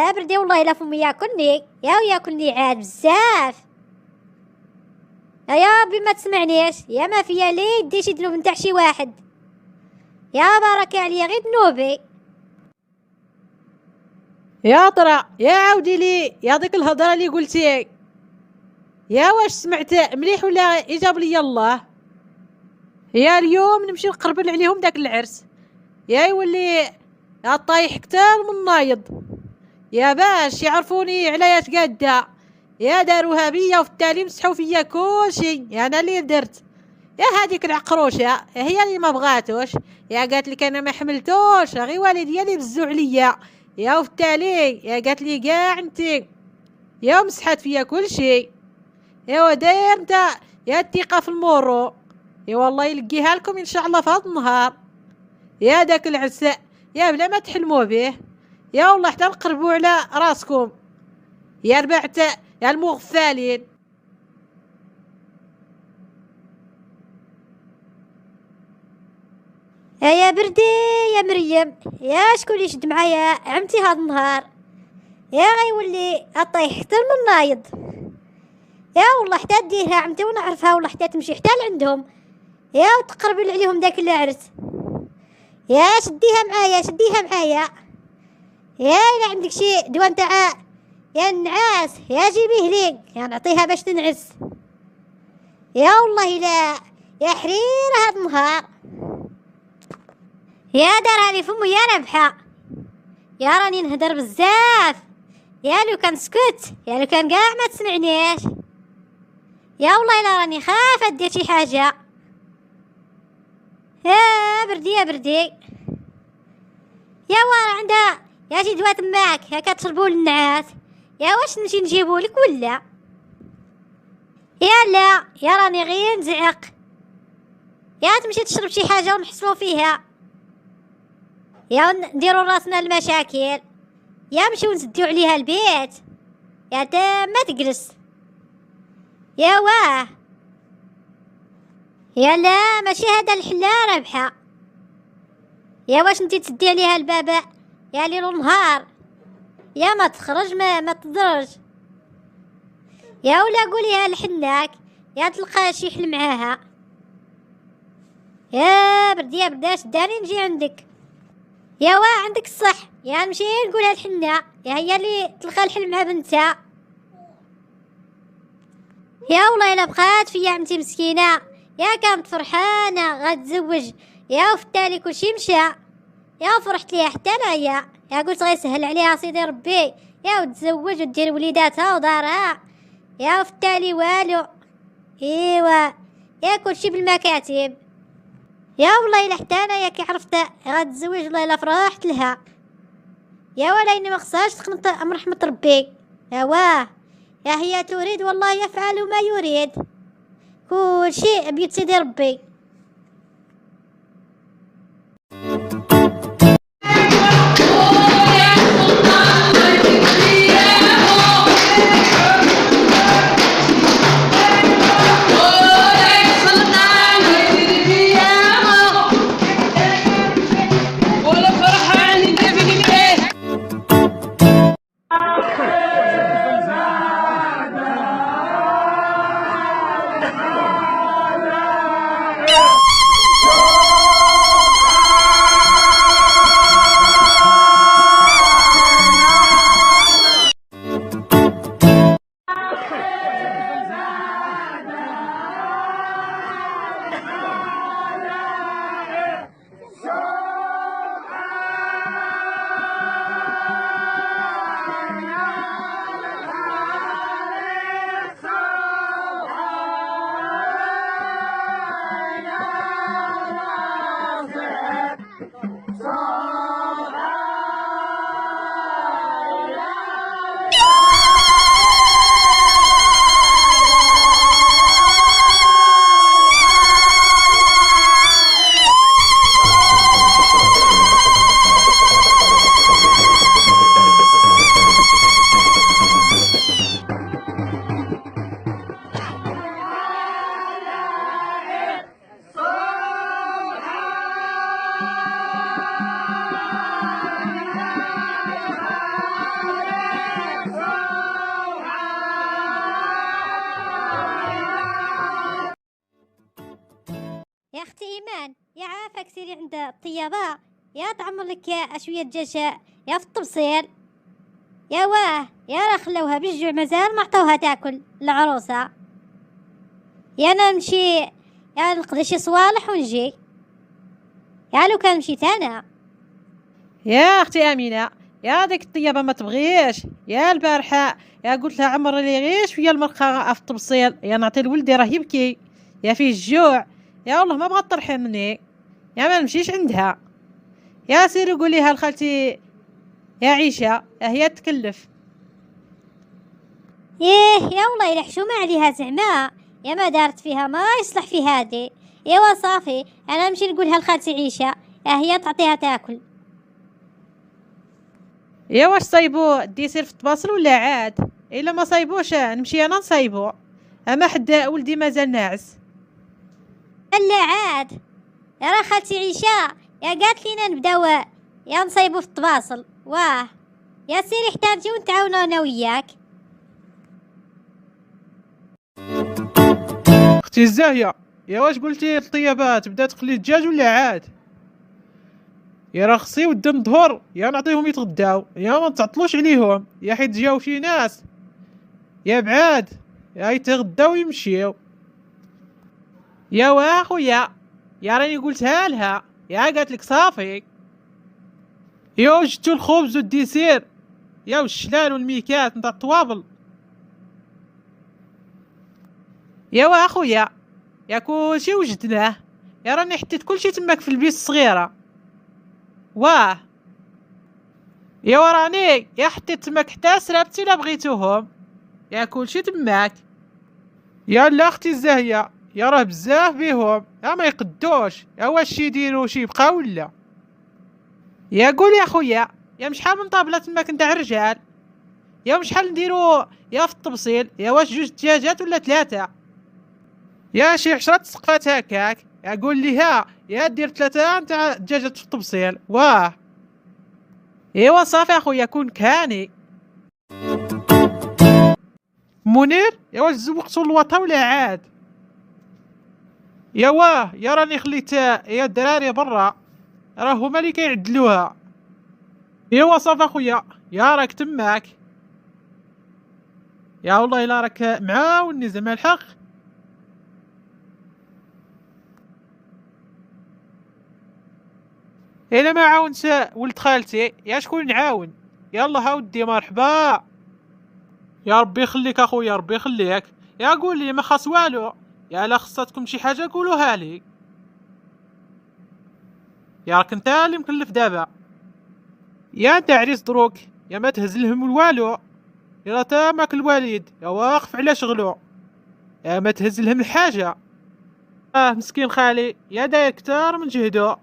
ابردي والله لا فمي ياكلني يا وياكلني عاد بزاف. يا ربي ما تسمعنيش، يا ما فيا لي يدي شي ذنوب نتاع شي واحد، يا بارك عليا غير ذنوبي. يا ترى يا عاودي لي يا ديك الهضره اللي قلتي، يا واش سمعت مليح ولا اجاب لي الله؟ يا اليوم نمشي نقربل عليهم داك العرس، يا يولي يا طايح كتار من نايض، يا باش يعرفوني على ياش قاده، يا داروها بيا وفي التالي مسحوا فيا كلشي، يا انا اللي درت. يا هذيك العقروشه هي اللي ما بغاتوش، يا قالت لك انا ما حملتوش غير والديا اللي بزو عليا، يا وفي التالي يا قالت لي كاع انتي، يا مسحات فيا كلشي. يا داير انت يا الثقه في المورو، يا والله يلقيها لكم ان شاء الله في هذا النهار. يا داك العرس يا بلا ما تحلموا به، يا والله حتى نقربوا على راسكم يا ربعت يا المغفالين. يا بردي يا مريم، يا شكون اللي يشد معايا عمتي هذا النهار؟ يا غيولي اطيح حتى من نايض، يا والله حتى ديرها عمتي ونعرفها، والله حتى تمشي حتى لعندهم يا وتقرب عليهم داك العرس. يا شديها معايا شديها معايا، يا الا عندك شي دواء نتاع يا النعاس يا جيبيه لي يا نعطيها باش تنعس. يا والله لا يا حرير هذا النهار، يا دار لي فمو يا ربحه، يا راني نهدر بزاف، يا لو كان سكت يا لو كان كاع ما تسمعنيش، يا والله لا راني خايفه دير شي حاجه. يا بردي يا بردي، يا وارا عندها يا شي دواء تماك يا كتشربوا للنعاس، يا واش نمشي نجيبو لك ولا؟ يا لا يا راني غير نزعق، يا تمشي تشرب شي حاجه ونحسبوا فيها، يا نديروا راسنا المشاكل، يا نمشيو نسديو عليها البيت، يا ما تجلس. يا واه، يا لا ماشي هذا الحلا رابحة. يا واش انتي تدي عليها البابا يا ليل ونهار؟ يا ما تخرج ما تضرج. يا ولا قوليها لحناك يا تلقى شي حل معاها. يا برد يا برداش داني نجي عندك. يا واه عندك الصح، يا نمشي نقولها لحنا يا هي اللي تلقى الحل مع بنتها. يا والله الا بقات فيا عمتي مسكينه، يا كانت فرحانه غتزوج، يا وفي التالي كلشي مشى، يا فرحت ليها حتى انايا، يا قلت غيسهل عليها سيدي ربي يا وتزوج ودير وليداتها ودارها، يا وفي التالي والو. ايوا يا كلشي بالمكاتب. يا والله الا حتى انايا كي عرفت غتزوج والله الا فرحت لها. يا ولا اني ما خصهاش تقنط امر رحمه ربي. يا واه يا هي تريد والله يفعل ما يريد، كل شيء بيد سيدي ربي. يا اختي ايمان يا عافاك سيري عند الطيابه يا تعمر لك يا شويه دجاج يا في الطبسيل. يا واه يا راه خلوها بالجوع مازال ما عطوها تاكل العروسه. يا انا نمشي يا نقضي شي صوالح ونجي، يا لو كان مشيت انا. يا اختي امينه يا ديك الطيابه ما تبغيش، يا البارحه يا قلت لها عمر لي غير شويه المرقه في الطبسيل يا نعطي لولدي راه يبكي يا فيه الجوع، يا والله ما بغات ترحمني يا ما نمشيش عندها. يا سيري قوليها لخالتي يا عيشه هي تكلف. ايه يا والله الا حشومه عليها زعما، يا ما دارت فيها ما يصلح في هادي. ايوا صافي انا نمشي نقولها لخالتي عيشه هي تعطيها تاكل. يا واش صايبو ديسير في الطباصل ولا عاد؟ الا ما صايبوش نمشي انا نصايبو، اما حد ولدي مازال ناعس. لا عاد يا راه خالتي عيشه يا قالت لينا نبداو يا نصايبو في الطباصل. واه يا سيري حتى نجيو نتعاونوا انا وياك. اختي الزاهيه يا واش قلتي الطيابات تبدا تقلي الدجاج ولا عاد؟ يا راه خصي ودن الظهر يا نعطيهم يتغداو يا ما تعطلوش عليهم، يا حيت جاو شي ناس يا بعاد يا يتغداو يمشيو. يا واه خويا يا راني قلتها لها يا قالت لك صافي. يا وجدتو الخبز والديسير يا والشلال والميكات نتاع الطوابل. يا واه خويا يا كلشي وجدناه، يا راني حطيت كلشي تماك في البيس الصغيره. واه يا وراني يا حطيت تماك حتى سرابتي لا بغيتوهم يا كلشي تماك. يا لا اختي الزاهيه يا راه بزاف بيهم يا ما يقدوش، يا واش يديروا شي بقى ولا؟ يا قول يا خويا يا مشحال من طابله تماك نتاع الرجال، يا مشحال نديروا يا في التبصيل، يا واش 2 دجاجات ولا 3؟ يا شي 10 سقفات هكاك، اقول ليها يا دير 3 نتاع دجاجة في الطبسيل. واه ايوا صافي اخويا كون كاني. منير يا واش زوقتو الوطا ولا عاد؟ يا واه يا راني خليت يا الدراري برا، راه هما اللي كيعدلوها. ايوا صافي اخويا يا راك تماك. يا والله الا راك معاوني زعما الحق. الا ما عاونت ولد خالتي يا شكون نعاون؟ يلا هاودي مرحبا. يا ربي يخليك اخويا ربي يخليك. يا قول لي ما خاص والو، يا لا خصاتكم شي حاجه قولوها لي. يا راك انت اللي مكلف دابا. يا انت عريس دروك يا ما تهز لهم والو، يا تا ماك الوالد يا واقف على شغلو، يا ما تهز لهم الحاجه. مسكين خالي يا داير كتار من جهدو.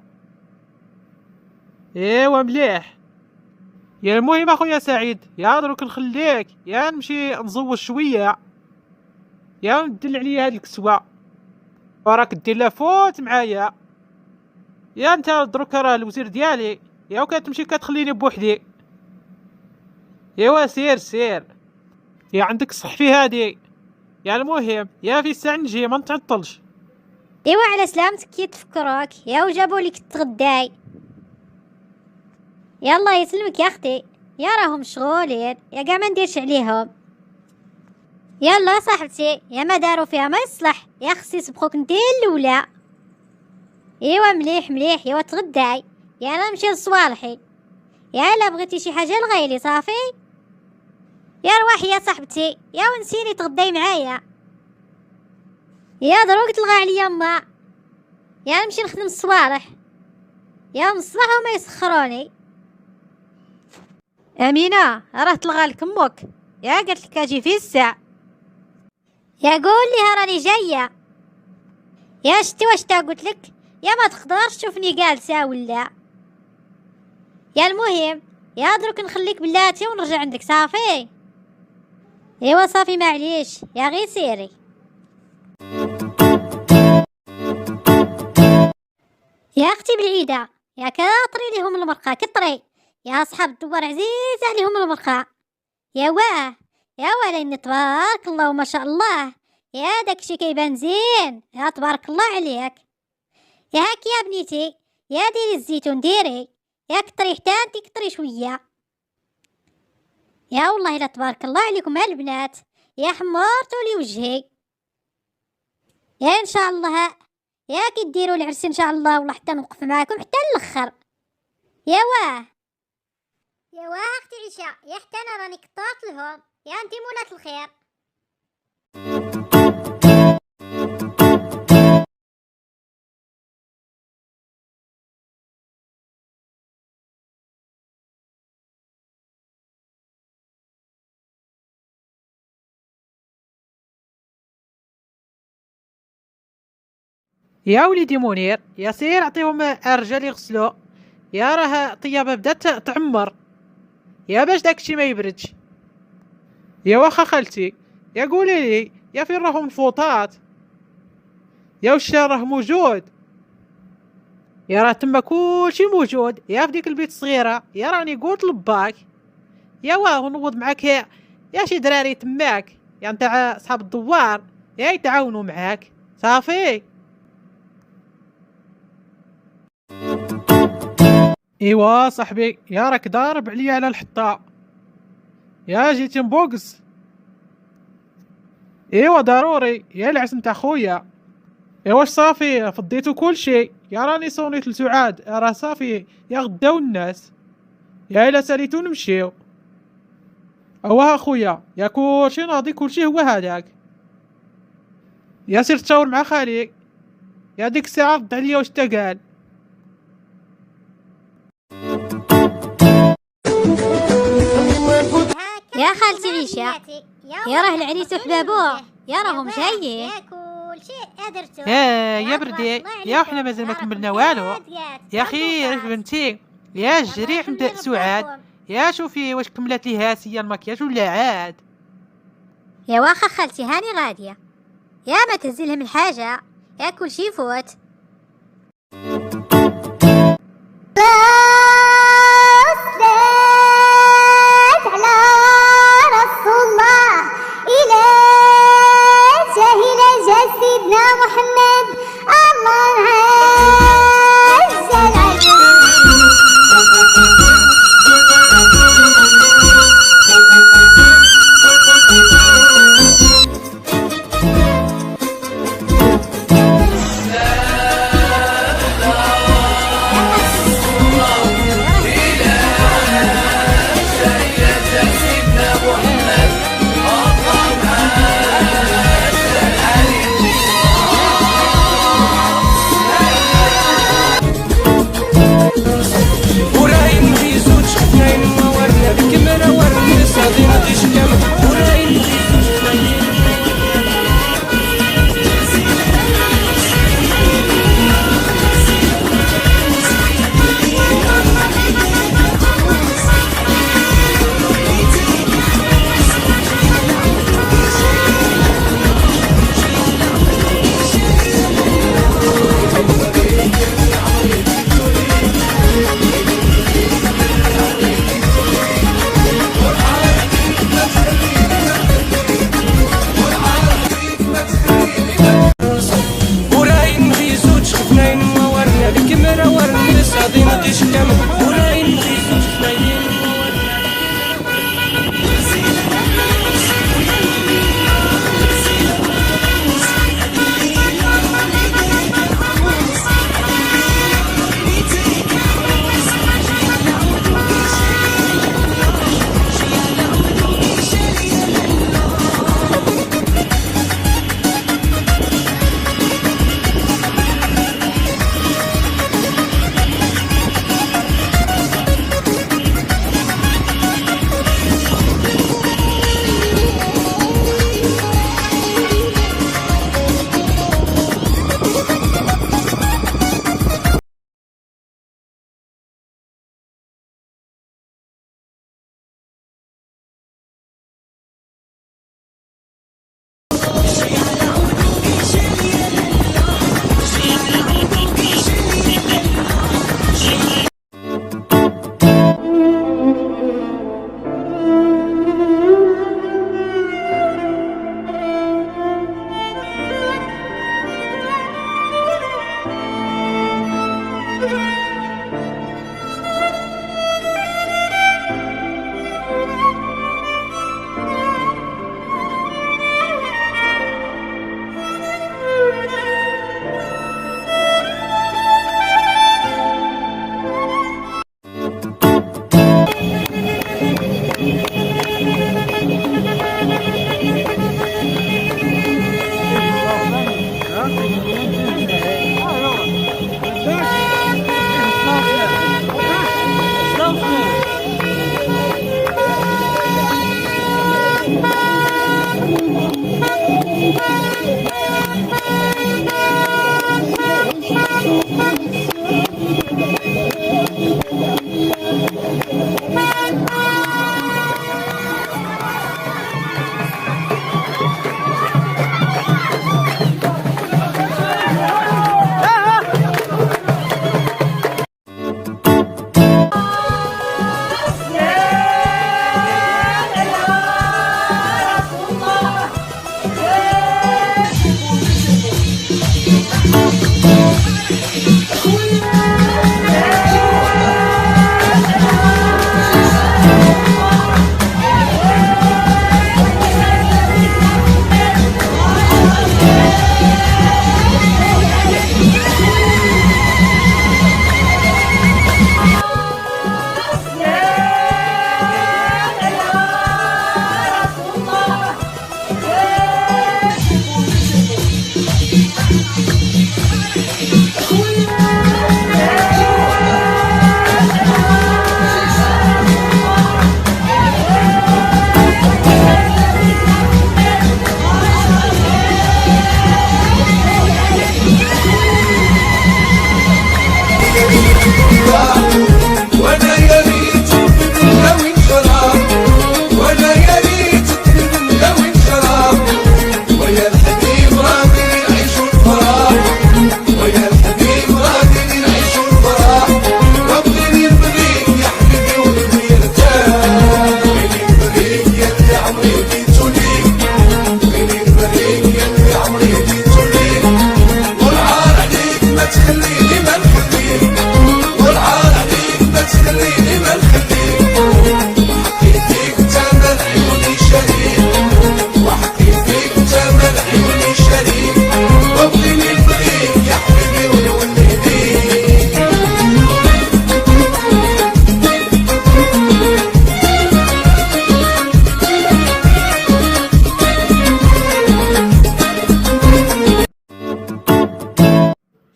ايوا مليح. يا المهم اخويا سعيد يا دروك نخليك يا نمشي نزوج شويه، يا ندل عليا هاد الكسوه وراك دير لها فوت معايا. يا انت دروك راه الوزير ديالي يا وكتمشي كتخليني بوحدي. ايوا سير سير يا عندك الصح في هادي. يا المهم يا في الساعه نجي ما نتعطلش. ايوا على سلامتك يتفكروك يا وجابوا لك تغداي. يلا يسلمك يا اختي، يا راهم مشغولين يا كاع ما نديرش عليهم. يلا صاحبتي يا ما داروا فيها ما يصلح، يا خصي يسبقوك انتي الاولى. ايوا مليح مليح يا تغداي، يا انا نمشي لصوالحي. يا الا بغيتي شي حاجه لغيلي صافي. يا رواحي يا صاحبتي يا ونسيني تغداي معايا. يا دروك تلغى عليا ما، يا نمشي نخدم الصوالح يا من الصباح وما يسخروني. امينه راه تلغى لك امك، يا قالت لك اجي في الساعه. يا قول لي راني جايه. يا شتي واش تا قلت لك، يا ما تقدرش تشوفني جالسه ولا. يا المهم يا دروك نخليك بلاتي ونرجع عندك صافي. ايوا صافي معليش يا غي سيري. يا اختي بالعيده يا كاطري ليهم المرقه كطري، يا اصحاب الدوار عزيز عليهم المرقه. يا واه يا وليني تبارك الله وما شاء الله، يا داكشي كيبان زين يا تبارك الله عليك. يا هاك يا بنيتي يا ديري الزيتون ديري، يا كطري حتى انتي كطري شويه. يا والله لا تبارك الله عليكم البنات، يا حمرتوا لي وجهي. يا ان شاء الله يا كي ديروا العرس ان شاء الله والله حتى نوقف معاكم حتى الاخر. يا واه يا واه اختي عيشه يا حتى انا راني كطات لهم، يا انتي مولات الخير. يا وليدي منير يا سير عطيهم الرجال يغسلوا، يا راه الطيابه بدات تعمر، يا باش داكشي ما يبردش. يا واخا خالتي يا قولي لي يا فين راهم الفوطات، يا وش راه موجود؟ يا راه تما كلشي موجود، يا في ديك البيت الصغيره يا راني قلت لباك. يا واه نوض معاك يا شي دراري تماك يا نتاع صحاب الدوار يا يتعاونوا معاك صافي. ايوا صاحبي يا راك ضارب عليا على الحطه، يا جيتي مبوكس. ايوا ضروري يا العز نتاع خويا. ايوا صافي فضيتو كلشي يا راني صونيت لسعاد راه صافي يا غداو الناس، يا الا ساليتو نمشيو. اواه اخويا يا كلشي ناضي كلشي هو هذاك. يا سير تشاور مع خالي يا ديك الساعه رد عليا واش تا قال. يا خالتي عيشه يا راه العريس وحبابوه يا راهم جايين. يا بردي يا وحنا مازال ما كملنا والو. يا خير بنتي يا جري عند سعاد يا شوفي واش كملت لي هاسيه المكياج ولا عاد. يا واخا خالتي هاني غاديه. يا ما تهزلهم الحاجة، يا كل شي يفوت.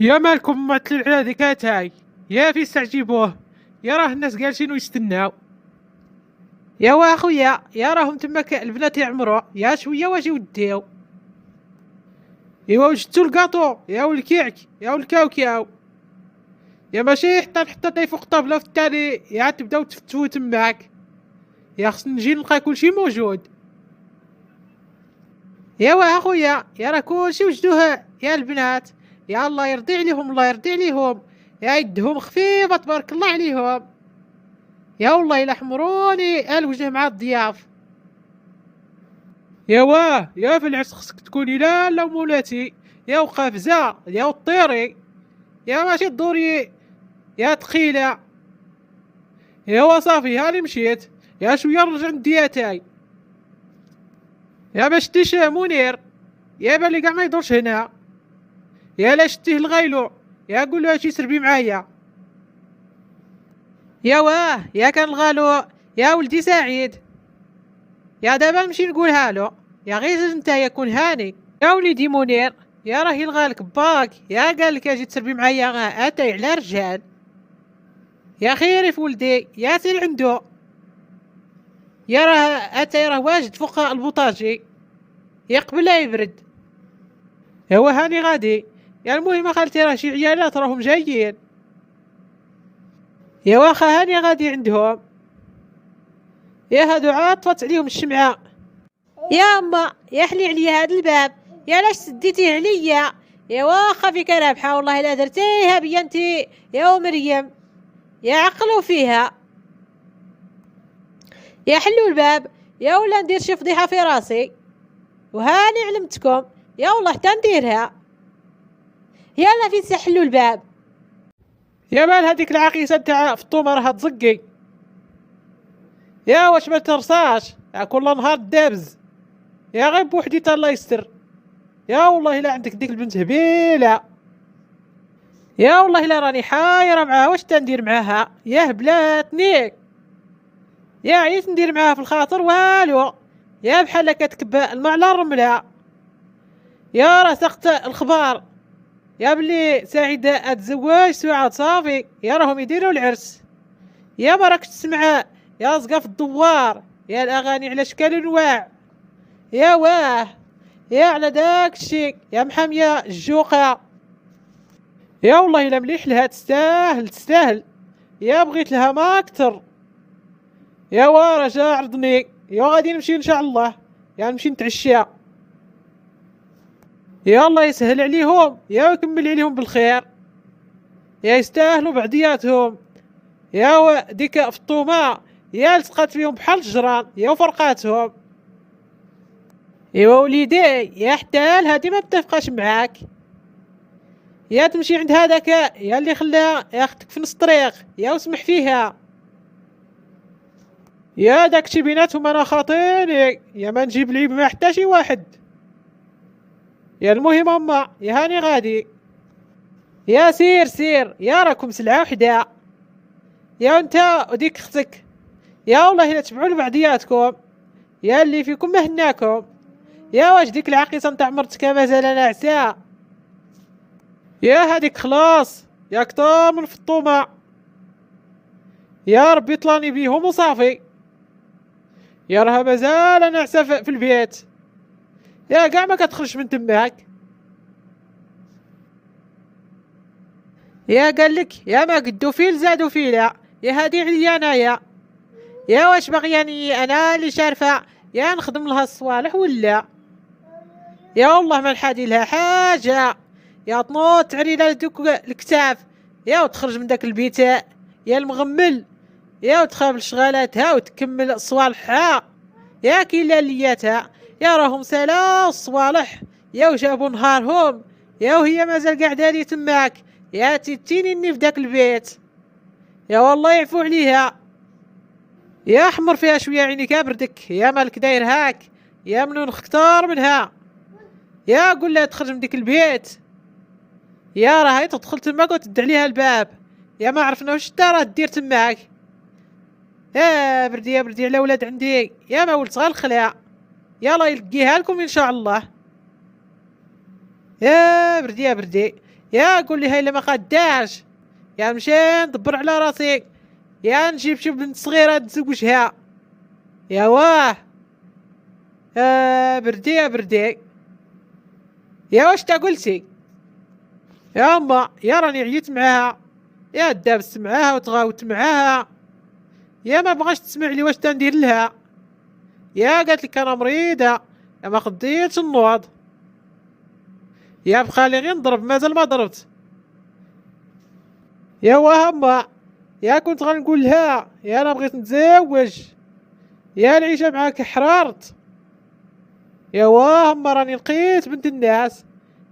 يا مالكم معطلين على هذيك اتاي؟ يا في استعجبوه، يا راه الناس جالسين ويستناو. يا واخويا يا راهم تماك البنات يعمروا، يا شويه واجي وديو. ايوا وجدتو الكاطو يا والكيعك يا والكاوكاو، يا ماشي حتى طاي فوق الطابله في التالي يا تبداو تفتفو تماك. يا خصني نجي نلقى كلشي موجود. يا واه اخويا يا راه كلشي وجدوه يا البنات، يا الله يرضي عليهم الله يرضي عليهم، يا يدهم خفيفه تبارك الله عليهم. يا والله الا حمروني الوجه مع الضياف. يا واه يا في العرس خصك تكوني لا مولاتي، يا وقافزه يا وطيري، يا ماشي الدوري يا تقيله. يا وصافي هاني مشيت، يا شويه نرجع ندياتاي. يا ما شتيش منير، يا بالي كاع ما يدورش هنا. يا لا شتيه الغايلو، يا قول له اجي سربي معايا. يا واه يا كان الغالو يا ولدي سعيد، يا دابا نمشي نقولها له، يا غير انت يكون هاني. يا وليدي منير يا راه يلغالك باك، يا قال لك اجي تسربي معايا اتاي على رجال. يا خيري في ولدي يا سير عنده، يا راه اتاي راه واجد فوق البوطاجي، يا قبل لا يبرد. هو هاني غادي. يا المهم خالتي راه شي عيالات راهم جايين. يا واخا هاني غادي عندهم، يا هادو عاد طفت عليهم الشمعة. يا اما يا حلي عليا هاد الباب، يا لاش سديتيه عليا؟ يا واخا فيك رابحة والله لا درتيها بيا انتي يا مريم، يا عقلوا فيها. يا حلوا الباب يا ولا ندير شي فضيحة في راسي، وهاني علمتكم يا والله حتى نديرها. يلا في سحلوا الباب. يا مال هذيك العقيسة نتاع فطومة راها تزقي، يا واش ما ترصاش كل نهار دابز، يا غير بوحدي تا الله يستر. يا والله لا عندك ديك البنت هبيلة، يا والله لا راني حايرة معاها واش تندير معاها، يا هبلاتني، يا عييت ندير معاها في الخاطر والو، يا بحال كتكب الماء على الرملة. يا راه سقت الخبار يا بلي سعيدة اتزواج سعاد صافي، يا راهم يديروا العرس. يا ما راكش تسمع يا زقا في الدوار، يا الاغاني على اشكال انواع. يا واه يا على داك الشيء يا محامية الجوقة. يا والله الا مليح لها، تستاهل يا بغيت لها ما اكثر. يا واه رجاء عرضني، يا غادي نمشي ان شاء الله، يا نمشي نتعشى. يا الله يسهل عليهم يا ويكمل عليهم بالخير، يا يستاهلوا بعضياتهم. يا ديك فطومة يا لصقات فيهم بحال الجران يا وفرقاتهم. ايوا وليدي يا حتى هادي ما متفقاش معاك، يا تمشي عند هذاك يا اللي خلاها ياخدك في نص الطريق يا وسمح فيها. يا داكشي بيناتهم انا خاطيني، يا ما نجيب لي مع حتى شي واحد. يا المهم اما يا هاني غادي، يا سير يا راكم سلعة وحدة، يا انت وديك اختك، يا والله الا تبعوا لبعضياتكم، يا اللي فيكم مهناكم. يا واش ديك العقيصة نتاع مرتك مازال ناعسة؟ يا هاديك خلاص يا كتار من فطومة، يا ربي طلاني بيهم وصافي. يا راها مازال ناعسة في البيت، يا كاع ما كتخرجش من تماك. يا قالك يا ما قدو فيل زادو فيلا، يا هادي عليا انايا. يا واش باغياني انا اللي شارفة يا نخدم لها الصوالح ولا؟ يا والله ما نحادي لها حاجة، يا تنوض تعري لها دوك الكتاف يا وتخرج من داك البيت يا المغمل، يا وتخابل شغالاتها وتكمل صوالحها، يا كيلا لياتها يا راهم سالا الصوالح يا وجابوا نهارهم، يا وهي مازال قاعدة لي تماك يا تيتيني في داك البيت. يا والله يعفو عليها، يا حمر فيها شوية عينيك بردك، يا مالك داير هاك يا منو نختار منها. يا قول لها تخرج من ديك البيت، يا راهي تدخل تماك وتد عليها الباب، يا ما عرفنا واش راه دير تماك. يا بردي على ولاد عندي، يا ما ولد صغار الخلع، يلا يلقيها لكم ان شاء الله. يا بردي يا قول لي هاي اللي ما قداش، يا نمشي ندبر على راسي، يا نجيب شي بنت صغيرة نتزوجها. يا واه بردي يا بردي. يا واش تا قلتي؟ يا اما يا راني عييت معاها، يا دابست معاها وتغاوت معاها، يا ما بغاش تسمع لي واش تندير لها، يا قالت لك انا مريضه، يا ما قديتش النوض، يا بقى لي غير نضرب مازال ما ضربت. يا وهما يا كنت غنقول لها يا انا بغيت نتزوج، يا العيشه معاك حرارت. يا وهما راني لقيت بنت الناس،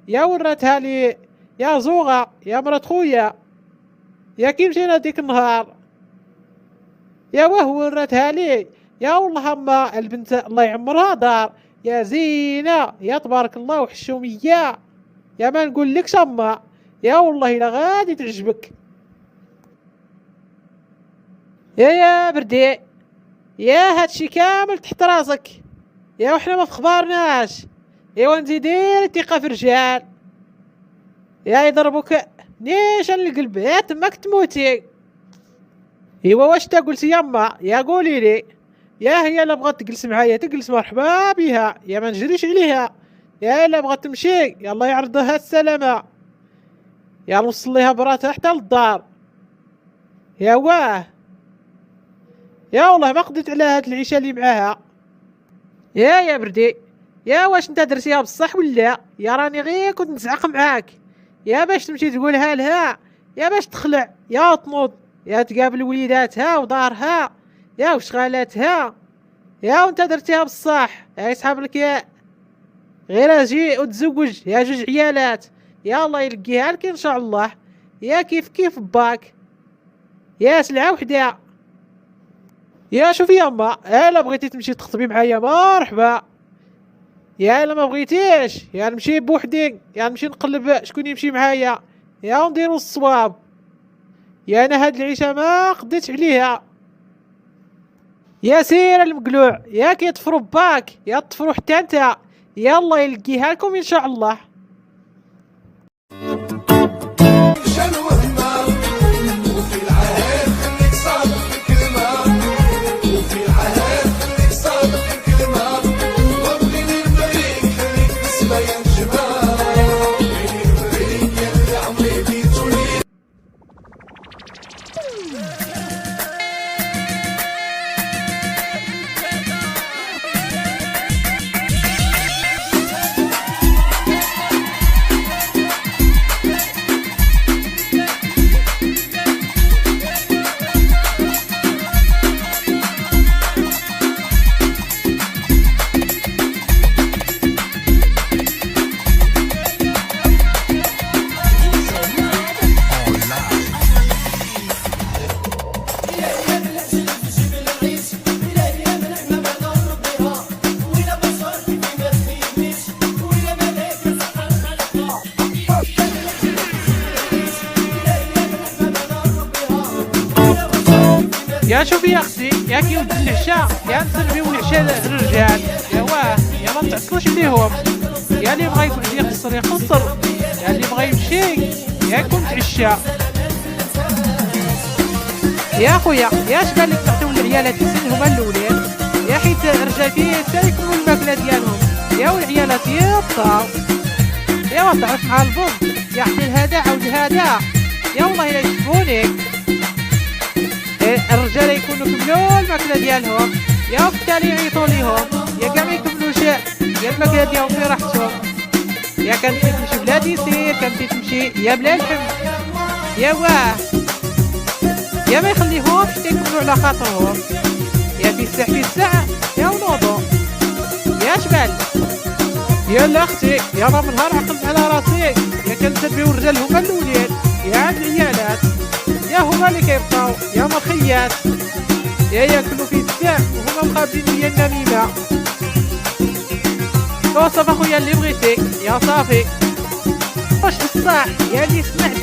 يا وراتها لي يا زوغه يا مرات خويا، يا كي مشينا ديك النهار، يا واه وراتها لي، يا والله اما البنت الله يعمرها دار، يا زينه يا تبارك الله وحشوميه، يا ما نقول لكش اما، يا والله الا غادي تعجبك. يا بردي، يا هادشي كامل تحت راسك، يا وحنا ما تخبرناش، يا وانتي دير ثقه في الرجال، يا يضربوك نيشان القلب يا تماك تموتي. ايوا واش تا قلتي يما؟ يا قولي لي، يا هي الا بغات تجلس معايا تجلس مرحبا بها، يا ما نجريش عليها، يا الا بغات تمشي يلا يعرضها السلامه، يا نوصل ليها براتها حتى للدار. يا واه يا والله ما قدرت على هاد العيشه اللي معاها. يا بردي، يا واش انت درتيها بصح ولا؟ يا راني غير كنت نزعق معاك، يا باش تمشي تقولها لها، يا باش تخلع، يا تنوض، يا تقابل وليداتها ودارها، يا وشغالاتها، يا وانت درتيها بصح، يا يسحب لك يا غير اجي وتزوج يا جوج عيالات، يا الله يلقيها لك ان شاء الله، يا كيف باك، يا سلعه وحده. يا شوفي يما، الا بغيتي تمشي تخطبي معايا مرحبا، يا الا ما بغيتيش يا نمشي بوحدي، يا نمشي نقلب شكون يمشي معايا، يا نديرو الصواب، يا انا هاد العيشه ما قديتش عليها. يا سير المقلوع، يا كيطفروا باك يا تطفروا حتى انت، يلا يلقيها لكم ان شاء الله. يا شوفي يا اختي، يا كي ولد العشاء يا نسلميو العشاء للرجال، يا واه يا ما نتعطلوش عليهم، يا اللي بغا يقول لي يقصر يقصر، يا اللي بغا يمشي يا يكون تعشى. يا خويا يا اش بالك تعطيو العيالات يسنهم الاولين، يا حيت الرجال حتى يكملوا الماكله ديالهم، يا والعيالات يبطاو، يا ما تعرف مع البوظ يا حتى لهذا عاود لهذا، يا والله الا يشوفوني الرجال يكونوا كملوا الماكله ديالهم، يا وبالتالي يعيطوا ليهم، يا كاع ما يكملوش يا الماكله ديالهم في راحتهم، يا كانت تمشي بلا ديسير، كانت تمشي يا بلا لحم، يا واه يا ما يخليهمش يكملوا على خاطرهم، يا في الساعه يا ونوضوا. يا شبال يا لا اختي، يا راه من نهار عقلت على راسي، يا كنسبيو الرجال هما الاولين، يا عاد العيالات يا هما اللي كيبقاو، يا مخيات يا ياكلوا في الساع وهما مقابلين ليا النميمه. صافي اخويا اللي بغيتي يا صافي، واش بصح يا اللي سمعت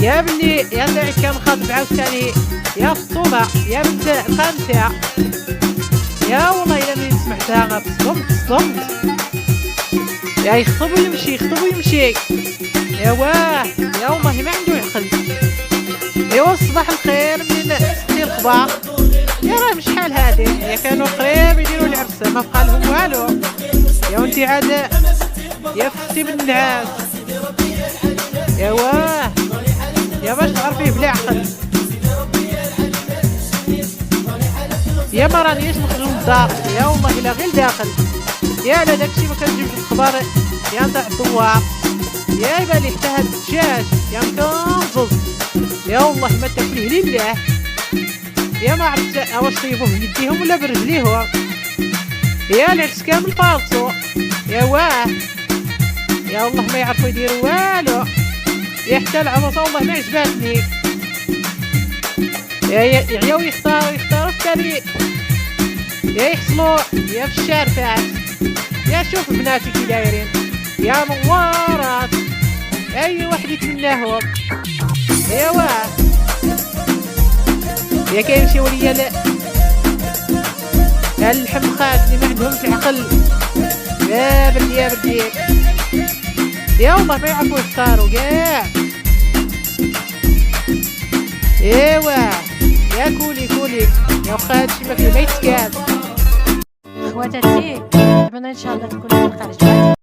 يا بلي يا اللي كان خاطب عاوتاني يا فطومه يا بنت خالتها، يا والله الا ملي سمعتها غتصدمت، يا يخطب ويمشي يخطب ويمشي، واه يا والله ما عنده عقل. ايوا صباح الخير من ستي الخبار. يا راه شحال هادي يا كانوا قريب يديروا العرس ما بقى لهم والو. يا وانتي عاد يا فتي من النعاس. يا واه يا باش تعرفيه بلا عقل. يا ما رانيش نخرج من الدار يا والله الا غير داخل. يا لا داكشي ما كنجيبش الخبر يا نتاع الدوار. يا يبالي حتى هاد الدجاج يا مكنزز. يا والله ما تاكليه لله. يا ما عرفت واش طيبوه بيديهم ولا برجليهم. يا العرس كامل فالصو. يا واه يا والله ما يعرفوا يديروا والو. يا حتى العروسه والله ما عجباتني. يا يعياو يختاروا في التالي. يا يحصلوا يا في الشارفات. يا شوف بناتي كي دايرين يا نوارات. اي واحد يتمناهم. يا واه يا كيمشيو ليا الحمقات اللي ما عندهمش عقل. يا بردي يا بردي يا والله ما يعرفوا يختاروا كاع. ايوا يا كولي يا واخا هادشي ما فيه ما يتكاد. خواتاتي نتمنى ان شاء الله تكون الحلقه عجبتكم.